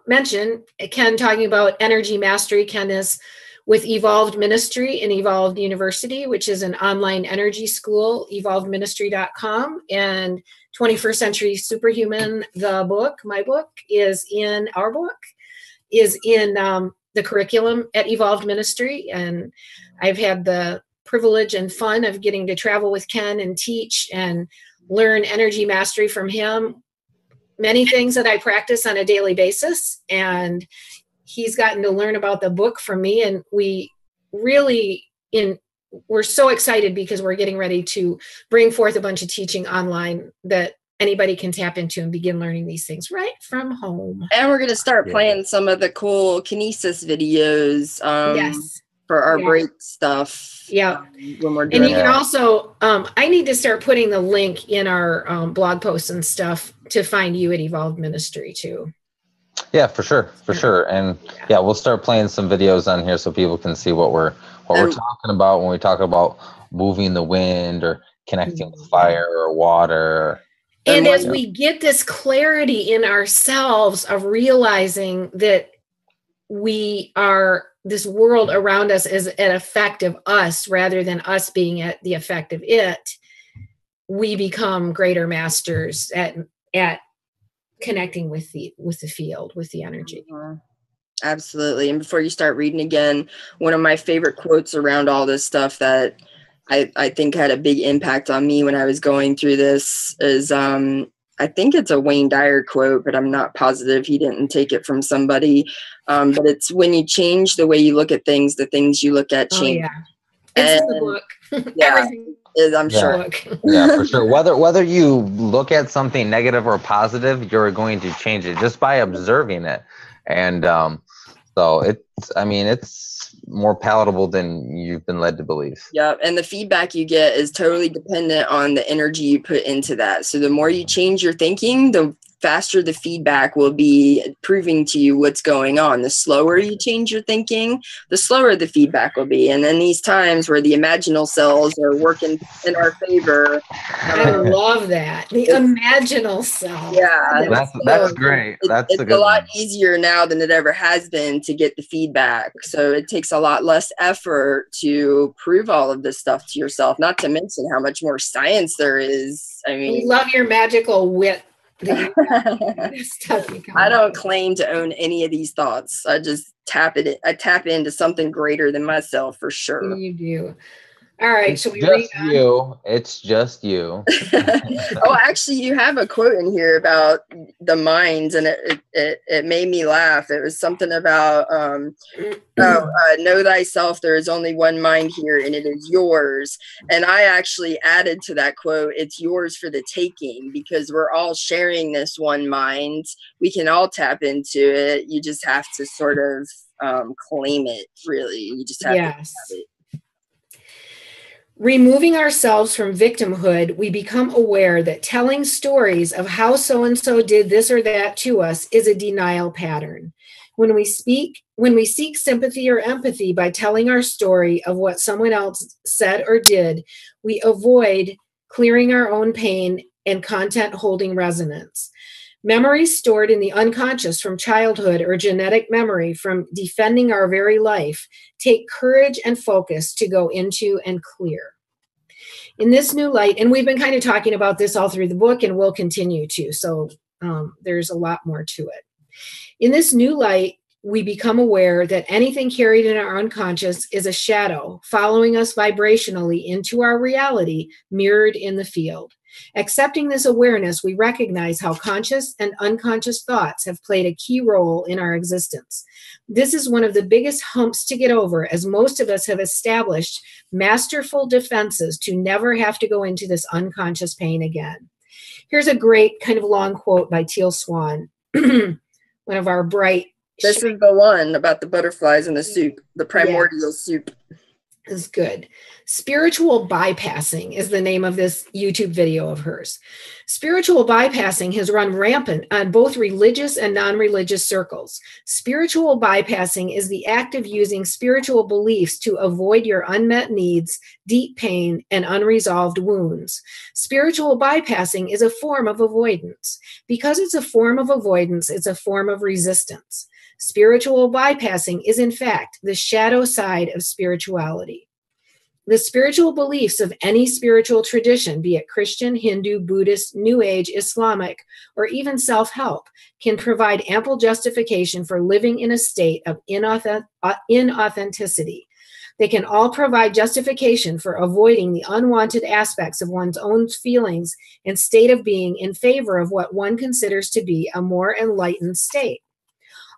S2: mention, Ken talking about energy mastery, Ken is with Evolved Ministry and Evolved University, which is an online energy school, evolvedministry.com. And 21st Century Superhuman, my book, is in the curriculum at Evolved Ministry. And I've had the privilege and fun of getting to travel with Ken and teach and learn energy mastery from him. Many things that I practice on a daily basis. And he's gotten to learn about the book from me. And we're so excited because we're getting ready to bring forth a bunch of teaching online that anybody can tap into and begin learning these things right from home.
S3: And we're going to start playing some of the cool kinesis videos for our break stuff.
S2: Yeah.
S3: When we're doing
S2: and you can also, I need to start putting the link in our blog posts and stuff to find you at Evolved Ministry too.
S4: Yeah, for sure. And we'll start playing some videos on here so people can see what we're talking about when we talk about moving the wind or connecting with fire or water.
S2: And as we get this clarity in ourselves of realizing that this world around us is an effect of us rather than us being at the effect of it, we become greater masters at connecting with the field, with the energy.
S3: Absolutely. And before you start reading again, one of my favorite quotes around all this stuff that I think had a big impact on me when I was going through this is, I think it's a Wayne Dyer quote, but I'm not positive. He didn't take it from somebody. But it's, when you change the way you look at things, the things you look at change.
S2: Oh, yeah. It's in the book.
S3: Yeah.
S2: Everything.
S3: I'm sure.
S4: Yeah, for sure. Whether you look at something negative or positive, you're going to change it just by observing it. And so it's more palatable than you've been led to believe.
S3: Yeah, and the feedback you get is totally dependent on the energy you put into that. So the more you change your thinking, the faster the feedback will be proving to you what's going on. The slower you change your thinking, the slower the feedback will be. And then these times where the imaginal cells are working in our favor.
S2: I love that. The imaginal cell.
S3: Yeah.
S4: That's great. That's
S3: it's a lot easier now than it ever has been to get the feedback. So it takes a lot less effort to prove all of this stuff to yourself, not to mention how much more science there is. I mean,
S2: we love your magical wit.
S3: I don't claim to own any of these thoughts. I just tap into something greater than myself, for sure.
S2: You do. All right, so we
S4: read you. It's just you.
S3: Oh, actually, you have a quote in here about the minds, and it made me laugh. It was something about know thyself. There is only one mind here, and it is yours. And I actually added to that quote, "It's yours for the taking," because we're all sharing this one mind. We can all tap into it. You just have to sort of claim it. Really, you just have to have it.
S2: Removing ourselves from victimhood, we become aware that telling stories of how so-and-so did this or that to us is a denial pattern. When we seek sympathy or empathy by telling our story of what someone else said or did, we avoid clearing our own pain and content holding resonance. Memories stored in the unconscious from childhood or genetic memory from defending our very life take courage and focus to go into and clear. In this new light, and we've been kind of talking about this all through the book and will continue to, so there's a lot more to it. In this new light, we become aware that anything carried in our unconscious is a shadow following us vibrationally into our reality mirrored in the field. Accepting this awareness, we recognize how conscious and unconscious thoughts have played a key role in our existence. This is one of the biggest humps to get over, as most of us have established masterful defenses to never have to go into this unconscious pain again. Here's a great kind of long quote by Teal Swan, one of our bright.
S3: This is the one about the butterflies in the soup, the primordial soup.
S2: Is good. Spiritual bypassing is the name of this YouTube video of hers. Spiritual bypassing has run rampant on both religious and non-religious circles. Spiritual bypassing is the act of using spiritual beliefs to avoid your unmet needs, deep pain, and unresolved wounds. Spiritual bypassing is a form of avoidance. Because it's a form of avoidance, it's a form of resistance. Spiritual bypassing is, in fact, the shadow side of spirituality. The spiritual beliefs of any spiritual tradition, be it Christian, Hindu, Buddhist, New Age, Islamic, or even self-help, can provide ample justification for living in a state of inauthenticity. They can all provide justification for avoiding the unwanted aspects of one's own feelings and state of being in favor of what one considers to be a more enlightened state.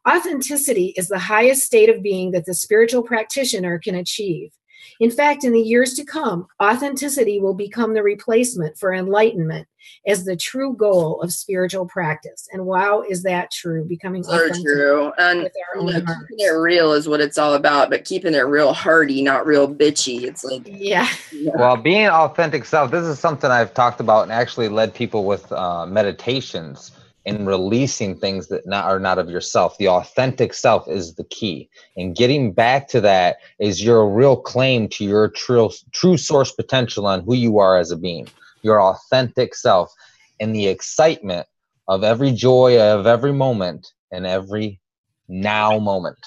S2: Authenticity is the highest state of being that the spiritual practitioner can achieve. In fact, in the years to come, authenticity will become the replacement for enlightenment as the true goal of spiritual practice. And wow, is that true? Becoming authentic.
S3: So true. And keeping it real is what it's all about, but keeping it real hearty, not real bitchy. It's like,
S4: Well, being authentic self, this is something I've talked about and actually led people with meditations. In releasing things that are not of yourself. The authentic self is the key. And getting back to that is your real claim to your true source potential on who you are as a being. Your authentic self and the excitement of every joy of every moment and every now moment.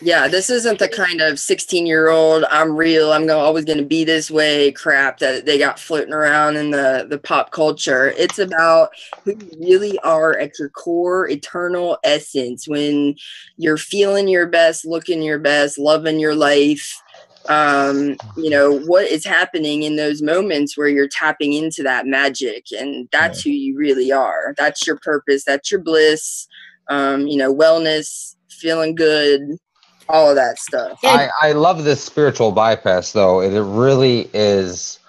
S3: Yeah, this isn't the kind of 16-year-old, I'm real, I'm always going to be this way crap that they got floating around in the pop culture. It's about who you really are at your core, eternal essence, when you're feeling your best, looking your best, loving your life. What is happening in those moments where you're tapping into that magic, and that's who you really are. That's your purpose. That's your bliss, wellness, feeling good. All of that stuff.
S4: I love this spiritual bypass, though. It really is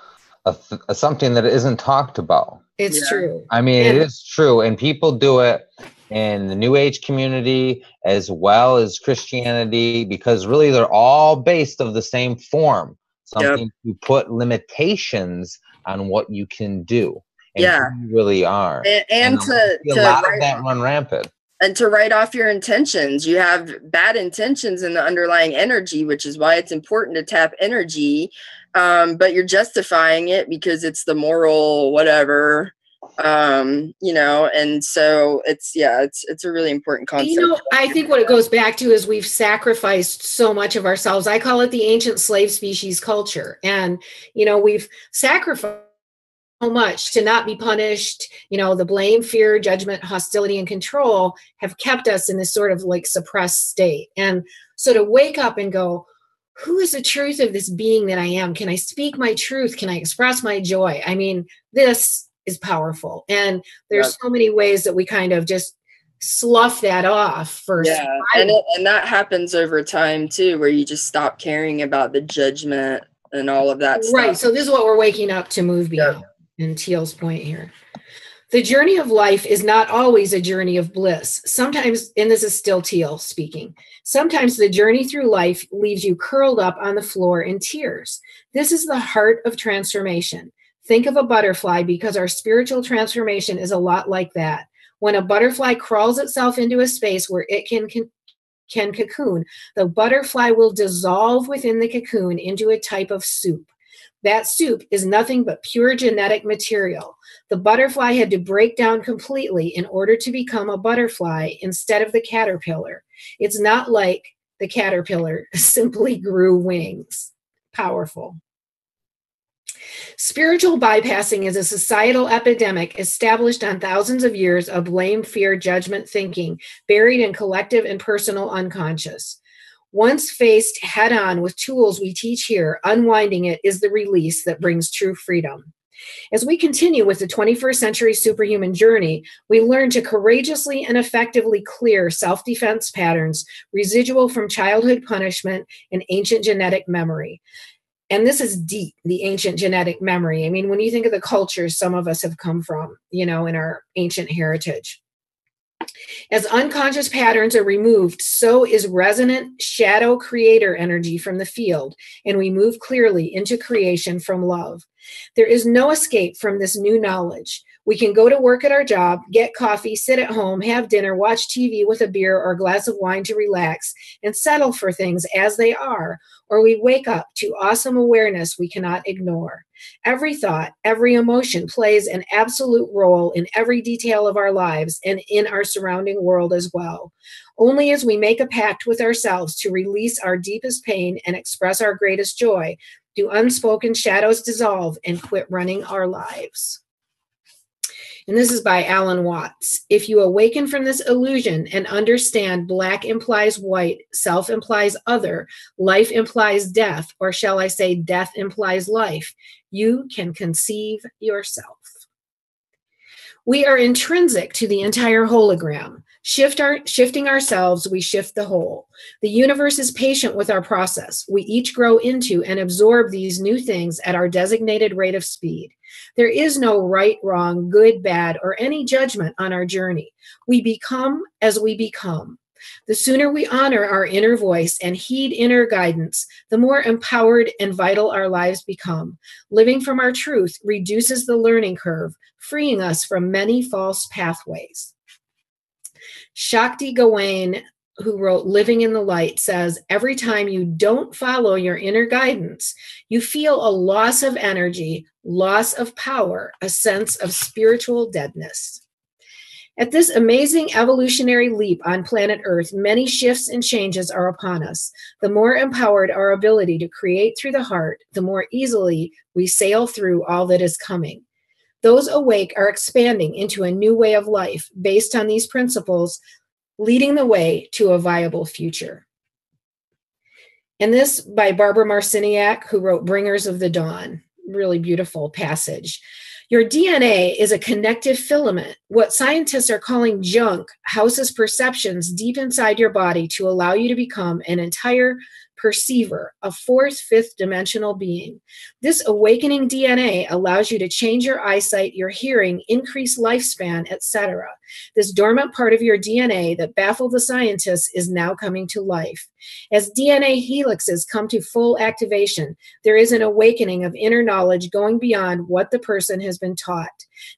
S4: something that isn't talked about.
S2: It's true.
S4: I mean, it is true. And people do it in the New Age community as well as Christianity, because really they're all based of the same form. Something to put limitations on what you can do. and who you really are.
S3: And to
S4: a lot of that run rampant.
S3: And to write off your intentions. You have bad intentions in the underlying energy, which is why it's important to tap energy. But you're justifying it because it's the moral whatever, you know, and so it's a really important concept.
S2: You know, I think what it goes back to is we've sacrificed so much of ourselves. I call it the ancient slave species culture. And, you know, we've sacrificed so much to not be punished. You know, the blame, fear, judgment, hostility, and control have kept us in this sort of like suppressed state. And so to wake up and go, who is the truth of this being that I am? Can I speak my truth? Can I express my joy? I mean, this is powerful. And there's so many ways that we kind of just slough that off first.
S3: Yeah, and that happens over time too, where you just stop caring about the judgment and all of that stuff.
S2: Right. So this is what we're waking up to move beyond. In Teal's point here. The journey of life is not always a journey of bliss. Sometimes, and this is still Teal speaking, sometimes the journey through life leaves you curled up on the floor in tears. This is the heart of transformation. Think of a butterfly, because our spiritual transformation is a lot like that. When a butterfly crawls itself into a space where it can cocoon, the butterfly will dissolve within the cocoon into a type of soup. That soup is nothing but pure genetic material. The butterfly had to break down completely in order to become a butterfly instead of the caterpillar. It's not like the caterpillar simply grew wings. Powerful. Spiritual bypassing is a societal epidemic established on thousands of years of blame, fear, judgment thinking, buried in collective and personal unconscious. Once faced head on with tools we teach here, unwinding it is the release that brings true freedom. As we continue with the 21st century superhuman journey, we learn to courageously and effectively clear self-defense patterns residual from childhood punishment and ancient genetic memory. And this is deep, the ancient genetic memory. I mean, when you think of the cultures some of us have come from, you know, in our ancient heritage. As unconscious patterns are removed, so is resonant shadow creator energy from the field, and we move clearly into creation from love. There is no escape from this new knowledge. We can go to work at our job, get coffee, sit at home, have dinner, watch TV with a beer or a glass of wine to relax, and settle for things as they are, or we wake up to awesome awareness we cannot ignore. Every thought, every emotion plays an absolute role in every detail of our lives and in our surrounding world as well. Only as we make a pact with ourselves to release our deepest pain and express our greatest joy do unspoken shadows dissolve and quit running our lives. And this is by Alan Watts. If you awaken from this illusion and understand black implies white, self implies other, life implies death, or shall I say death implies life, you can conceive yourself. We are intrinsic to the entire hologram. Shifting ourselves, we shift the whole. The universe is patient with our process. We each grow into and absorb these new things at our designated rate of speed. There is no right, wrong, good, bad, or any judgment on our journey. We become as we become. The sooner we honor our inner voice and heed inner guidance, the more empowered and vital our lives become. Living from our truth reduces the learning curve, freeing us from many false pathways. Shakti Gawain, who wrote Living in the Light, says, every time you don't follow your inner guidance, you feel a loss of energy, loss of power, a sense of spiritual deadness. At this amazing evolutionary leap on planet Earth, many shifts and changes are upon us. The more empowered our ability to create through the heart, the more easily we sail through all that is coming. Those awake are expanding into a new way of life based on these principles, leading the way to a viable future. And this by Barbara Marciniak, who wrote Bringers of the Dawn. Really beautiful passage. Your DNA is a connective filament. What scientists are calling junk houses perceptions deep inside your body to allow you to become an entire perceiver, a fourth, fifth dimensional being. This awakening DNA allows you to change your eyesight, your hearing, increase lifespan, etc. This dormant part of your DNA that baffled the scientists is now coming to life. As DNA helixes come to full activation, there is an awakening of inner knowledge going beyond what the person has been taught.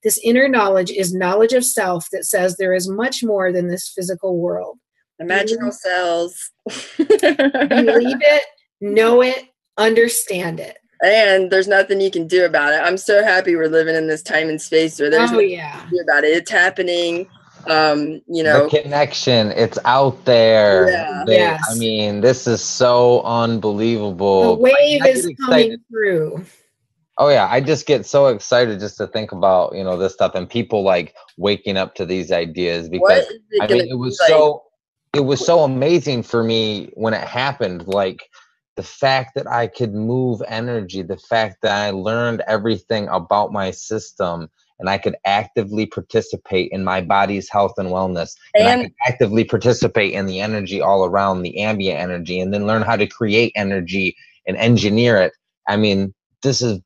S2: This inner knowledge is knowledge of self that says there is much more than this physical world.
S3: Imaginal cells.
S2: Believe it, know it, understand it.
S3: And there's nothing you can do about it. I'm so happy we're living in this time and space where there's nothing you can do about it. It's happening.
S4: The connection, it's out there.
S3: Yeah.
S2: Yes.
S4: I mean, this is so unbelievable.
S2: The wave is coming through.
S4: Oh yeah, I just get so excited just to think about, you know, this stuff and people like waking up to these ideas, because I mean, it was so amazing for me when it happened. Like the fact that I could move energy, the fact that I learned everything about my system, and I could actively participate in my body's health and wellness. And I could actively participate in the energy all around, the ambient energy, and then learn how to create energy and engineer it. I mean, this is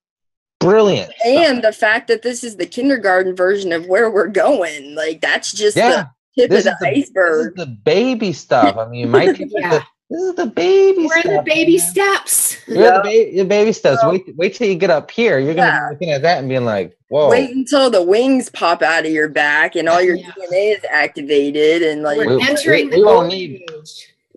S4: brilliant.
S3: And the fact that this is the kindergarten version of where we're going, like that's just the tip of the iceberg.
S4: This is the baby stuff. I mean, my people, this is the baby
S2: stuff. We're in the baby steps.
S4: You're the baby steps. Wait till you get up here. You're going to be looking at that and being like, whoa.
S3: Wait until the wings pop out of your back and all your DNA is activated. And like,
S2: we're entering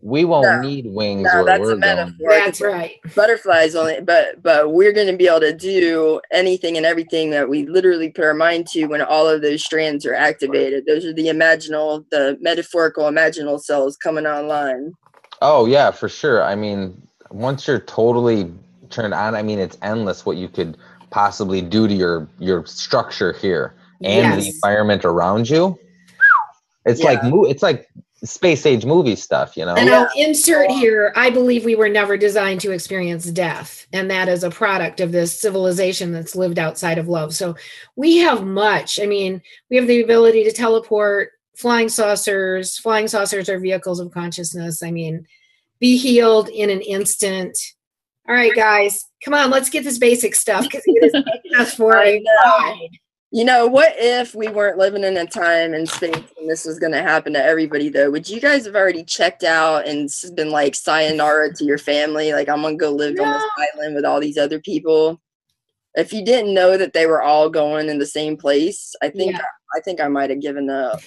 S4: we won't need wings.
S3: No, that's a metaphor.
S2: That's right.
S3: Butterflies only, but we're going to be able to do anything and everything that we literally put our mind to when all of those strands are activated. Those are the metaphorical imaginal cells coming online.
S4: Oh yeah, for sure. I mean, once you're totally turned on, I mean, it's endless what you could possibly do to your structure here and the environment around you. It's like space age movie stuff, you know.
S2: And I'll insert here, I believe we were never designed to experience death, and that is a product of this civilization that's lived outside of love. So we have much. I mean, we have the ability to teleport, flying saucers are vehicles of consciousness. I mean, be healed in an instant. All right, guys, come on, let's get this basic stuff, because it is taking us for a ride.
S3: You know, what if we weren't living in a time and space and this was going to happen to everybody, though? Would you guys have already checked out and been like, sayonara to your family? Like, I'm going to go live on this island with all these other people. If you didn't know that they were all going in the same place, I think I might have given up.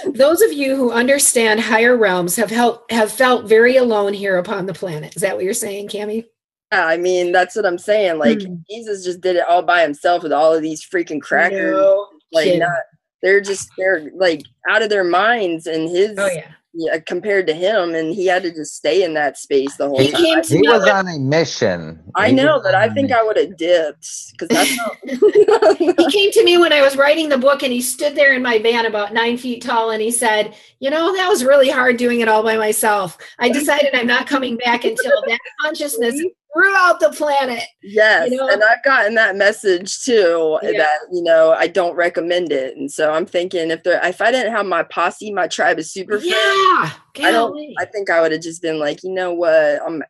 S2: Those of you who understand higher realms have felt very alone here upon the planet. Is that what you're saying, Cammie?
S3: Yeah, I mean, that's what I'm saying. Like, Jesus just did it all by himself with all of these freaking crackers. They're like out of their minds, and compared to him, and he had to just stay in that space the whole time.
S4: He was on a mission.
S3: I know, but I think I would have dipped, because that's how
S2: he came to me when I was writing the book, and he stood there in my van about 9 feet tall, and he said, you know, that was really hard doing it all by myself. I decided I'm not coming back until that consciousness throughout the planet.
S3: Yes, you know? And I've gotten that message too, that, you know, I don't recommend it. And so I'm thinking, if I didn't have my posse, my tribe of super friends, I think I would have just been like, you know what, I'm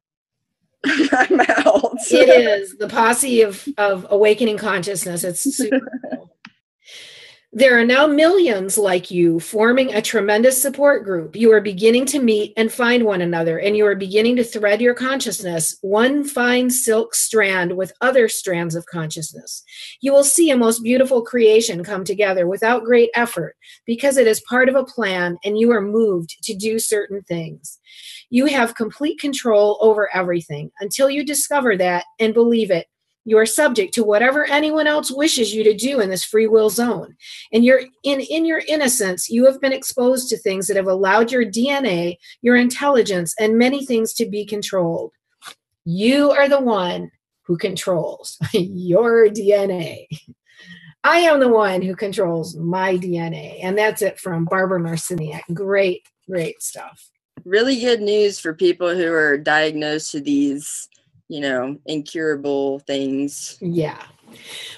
S3: out.
S2: It is the posse of awakening consciousness. It's super cool. There are now millions like you forming a tremendous support group. You are beginning to meet and find one another, and you are beginning to thread your consciousness, one fine silk strand with other strands of consciousness. You will see a most beautiful creation come together without great effort, because it is part of a plan and you are moved to do certain things. You have complete control over everything. Until you discover that and believe it, you are subject to whatever anyone else wishes you to do in this free will zone. And in your innocence, you have been exposed to things that have allowed your DNA, your intelligence, and many things to be controlled. You are the one who controls your DNA. I am the one who controls my DNA. And that's it from Barbara Marciniak. Great, great stuff.
S3: Really good news for people who are diagnosed with these, you know, incurable things.
S2: Yeah.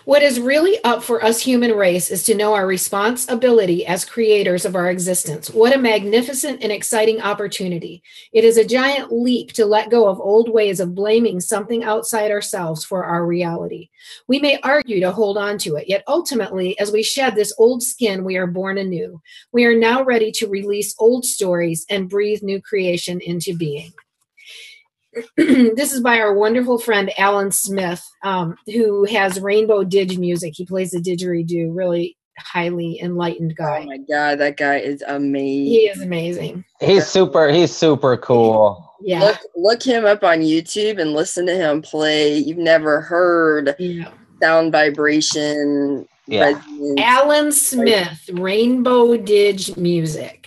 S2: What is really up for us human race is to know our responsibility as creators of our existence. What a magnificent and exciting opportunity. It is a giant leap to let go of old ways of blaming something outside ourselves for our reality. We may argue to hold on to it, yet ultimately, as we shed this old skin, we are born anew. We are now ready to release old stories and breathe new creation into being. This is by our wonderful friend Alan Smith, who has Rainbow Didge music. He plays the didgeridoo, really highly enlightened guy.
S3: Oh my God, that guy is amazing.
S2: He is amazing.
S4: He's super cool.
S2: Yeah.
S3: Look him up on YouTube and listen to him play. You've never heard sound vibration.
S4: Yeah.
S3: Resonance.
S2: Alan Smith, Rainbow Didge music.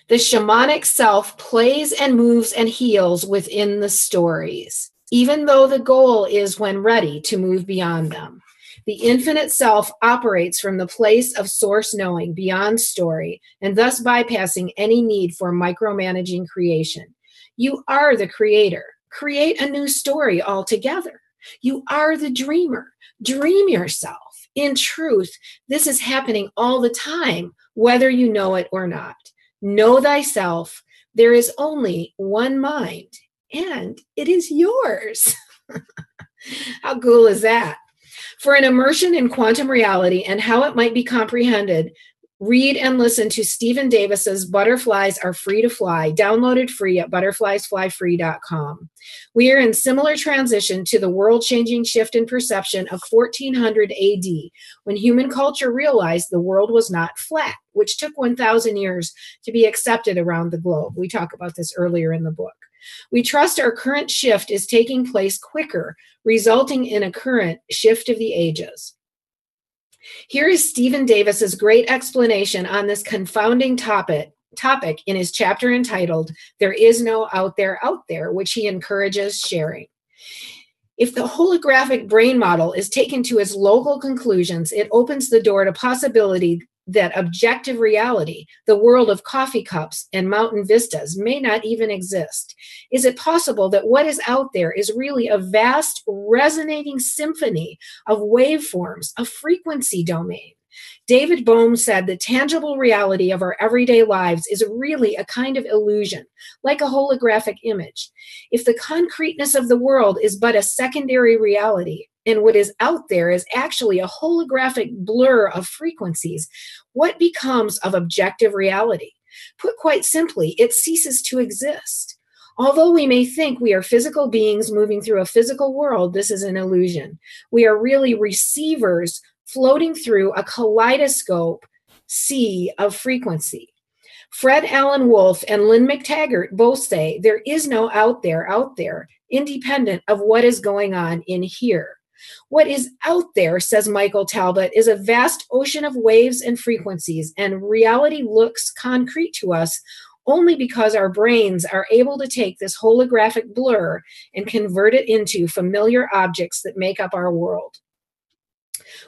S2: The shamanic self plays and moves and heals within the stories, even though the goal is, when ready, to move beyond them. The infinite self operates from the place of source knowing beyond story, and thus bypassing any need for micromanaging creation. You are the creator. Create a new story altogether. You are the dreamer. Dream yourself. In truth, this is happening all the time, whether you know it or not. Know thyself. There is only one mind, and it is yours. How cool is that? For an immersion in quantum reality and how it might be comprehended, read and listen to Stephen Davis's Butterflies Are Free to Fly, downloaded free at butterfliesflyfree.com. We are in similar transition to the world-changing shift in perception of 1400 AD, when human culture realized the world was not flat, which took 1,000 years to be accepted around the globe. We talk about this earlier in the book. We trust our current shift is taking place quicker, resulting in a current shift of the ages. Here is Stephen Davis's great explanation on this confounding topic in his chapter entitled, There Is No Out There, which he encourages sharing. If the holographic brain model is taken to its local conclusions, it opens the door to possibility that objective reality, the world of coffee cups and mountain vistas, may not even exist. Is it possible that what is out there is really a vast, resonating symphony of waveforms, a frequency domain? David Bohm said the tangible reality of our everyday lives is really a kind of illusion, like a holographic image. If the concreteness of the world is but a secondary reality, and what is out there is actually a holographic blur of frequencies, what becomes of objective reality? Put quite simply, it ceases to exist. Although we may think we are physical beings moving through a physical world, this is an illusion. We are really receivers floating through a kaleidoscope sea of frequency. Fred Allen Wolf and Lynn McTaggart both say there is no out there, independent of what is going on in here. What is out there, says Michael Talbot, is a vast ocean of waves and frequencies, and reality looks concrete to us only because our brains are able to take this holographic blur and convert it into familiar objects that make up our world.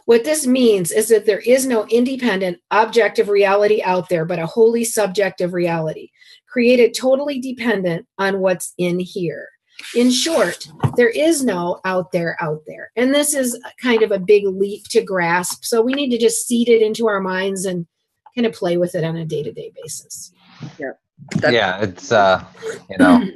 S2: What this means is that there is no independent, objective reality out there, but a wholly subjective reality, created totally dependent on what's in here. In short, there is no out there. And this is kind of a big leap to grasp. So we need to just seed it into our minds and kind of play with it on a day-to-day basis.
S3: Yeah.
S4: Yeah, it's to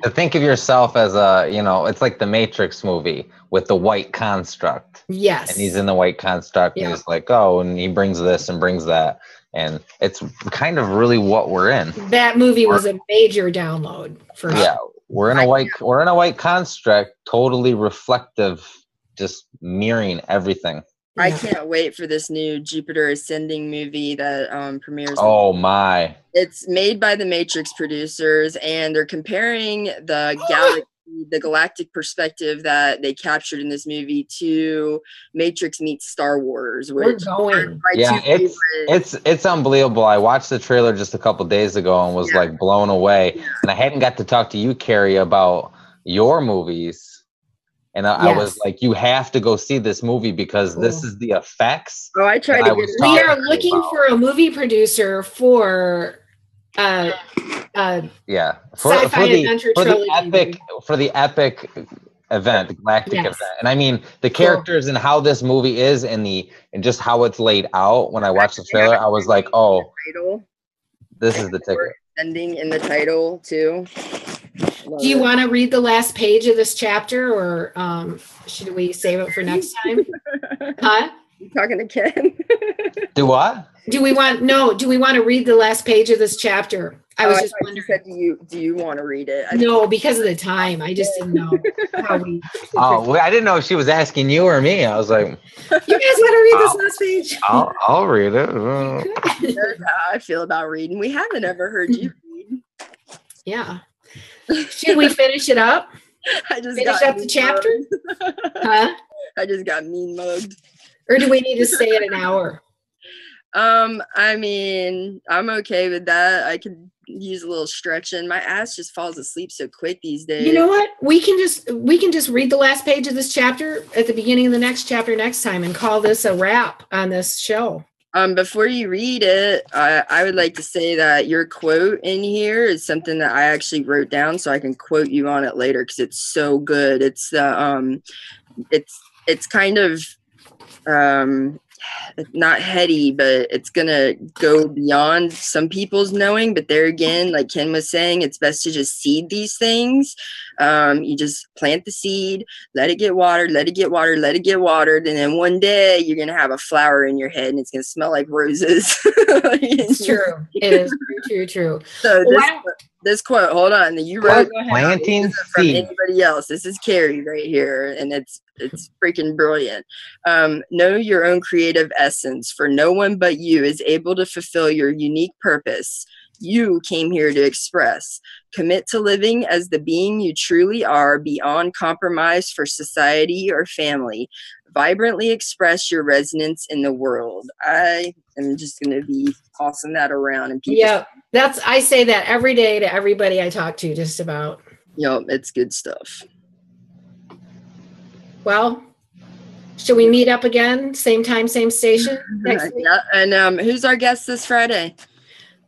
S4: think of yourself as it's like the Matrix movie with the white construct.
S2: Yes.
S4: And he's in the white construct and he's like, and he brings this and brings that. And it's kind of really what we're in.
S2: That movie was a major download for sure.
S4: Yeah. We're in a white construct, totally reflective, just mirroring everything.
S3: I can't wait for this new Jupiter Ascending movie that premieres.
S4: Oh my.
S3: It's made by the Matrix producers, and they're comparing the galactic perspective that they captured in this movie to Matrix meets Star Wars.
S2: We're going.
S4: It's unbelievable. I watched the trailer just a couple days ago and was like blown away. Yeah. And I hadn't got to talk to you, Cary, about your movies. And I was like, you have to go see this movie because this is the effects.
S3: Oh, I tried to get it.
S2: We are looking for a movie producer for sci-fi adventure trilogy.
S4: For the epic event, the galactic
S2: Yes.
S4: event. And I mean the
S2: Cool.
S4: characters and how this movie is and just how it's laid out. When I watched the trailer, I was like, oh, this is the ticket.
S3: Ending in the title too.
S2: Do you want to read the last page of this chapter, or should we save it for next time? Huh?
S3: You talking to Ken?
S4: Do what?
S2: Do we want to read the last page of this chapter? I was just wondering.
S3: You said, do you want to read it?
S2: No, because of the time. I just didn't know how we.
S4: Oh, well, I didn't know if she was asking you or me. I was like,
S2: you guys want to read this last page?
S4: I'll read it.
S3: That's how I feel about reading. We haven't ever heard you read.
S2: Yeah. Should we finish it up? Finish up the chapter? Huh?
S3: I just got mean mugged.
S2: Or do we need to stay at an hour?
S3: I mean, I'm okay with that. I could use a little stretching. My ass just falls asleep so quick these days.
S2: You know what? We can just read the last page of this chapter at the beginning of the next chapter next time and call this a wrap on this show.
S3: Before you read it, I would like to say that your quote in here is something that I actually wrote down so I can quote you on it later because it's so good. It's the it's kind of not heady, but it's gonna go beyond some people's knowing. But there again, like Ken was saying, it's best to just seed these things. You just plant the seed, let it get watered, let it get watered, let it get watered, and then one day you're gonna have a flower in your head and it's gonna smell like roses.
S2: It's true. It is true.
S3: So this quote, hold on, you wrote
S4: planting
S3: from
S4: seed.
S3: anybody else. This is Cary right here, and it's freaking brilliant. Know your own creative essence, for no one but you is able to fulfill your unique purpose. You came here to express. Commit to living as the being you truly are, beyond compromise for society or family. Vibrantly express your resonance in the world. I am just going to be tossing that around. And people,
S2: yeah, I say that every day to everybody I talk to, just about.
S3: Yep, it's good stuff.
S2: Well, should we meet up again? Same time, same station next week?
S3: Yeah, and who's our guest this Friday?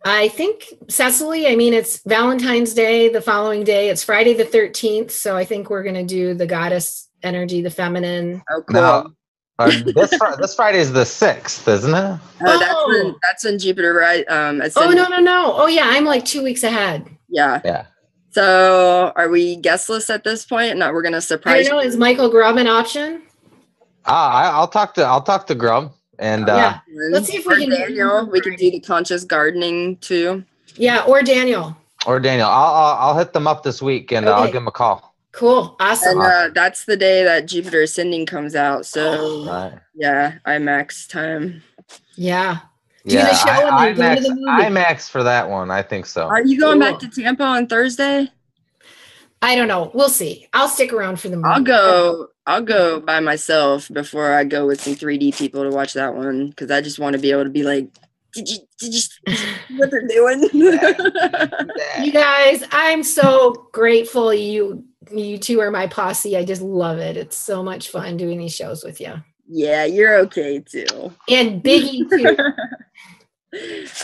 S2: I think Cecily. I mean, it's Valentine's Day the following day. It's Friday the 13th. So I think we're going to do the goddess energy, the feminine.
S3: Oh, cool.
S4: Now, this Friday is the 6th, isn't it?
S3: That's in Jupiter, right?
S2: No. Oh, yeah. I'm like 2 weeks ahead.
S3: Yeah. So are we guestless at this point? No, we're going to surprise.
S2: I don't know. Is Michael Grubb an option?
S4: I'll talk to Grubb. And
S2: yeah, let's see if we can.
S3: Daniel, we could do the conscious gardening too.
S2: Yeah, or Daniel.
S3: I'll
S4: hit them up this week and I'll give them a call.
S2: Cool, awesome.
S3: And that's the day that Jupiter Ascending comes out. So yeah, IMAX time.
S2: Yeah.
S4: IMAX for that one. I think so.
S3: Are you going back to Tampa on Thursday?
S2: I don't know. We'll see. I'll stick around for the movie.
S3: I'll go by myself before I go with some 3D people to watch that one because I just want to be able to be like, did you what they're doing?
S2: You guys, I'm so grateful you two are my posse. I just love it. It's so much fun doing these shows with you.
S3: Yeah, you're okay too.
S2: And Biggie too.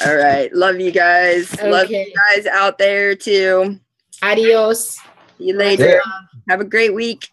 S3: All right. Love you guys. Okay. Love you guys out there too.
S2: Adios.
S3: See you later. Yeah. Have a great week.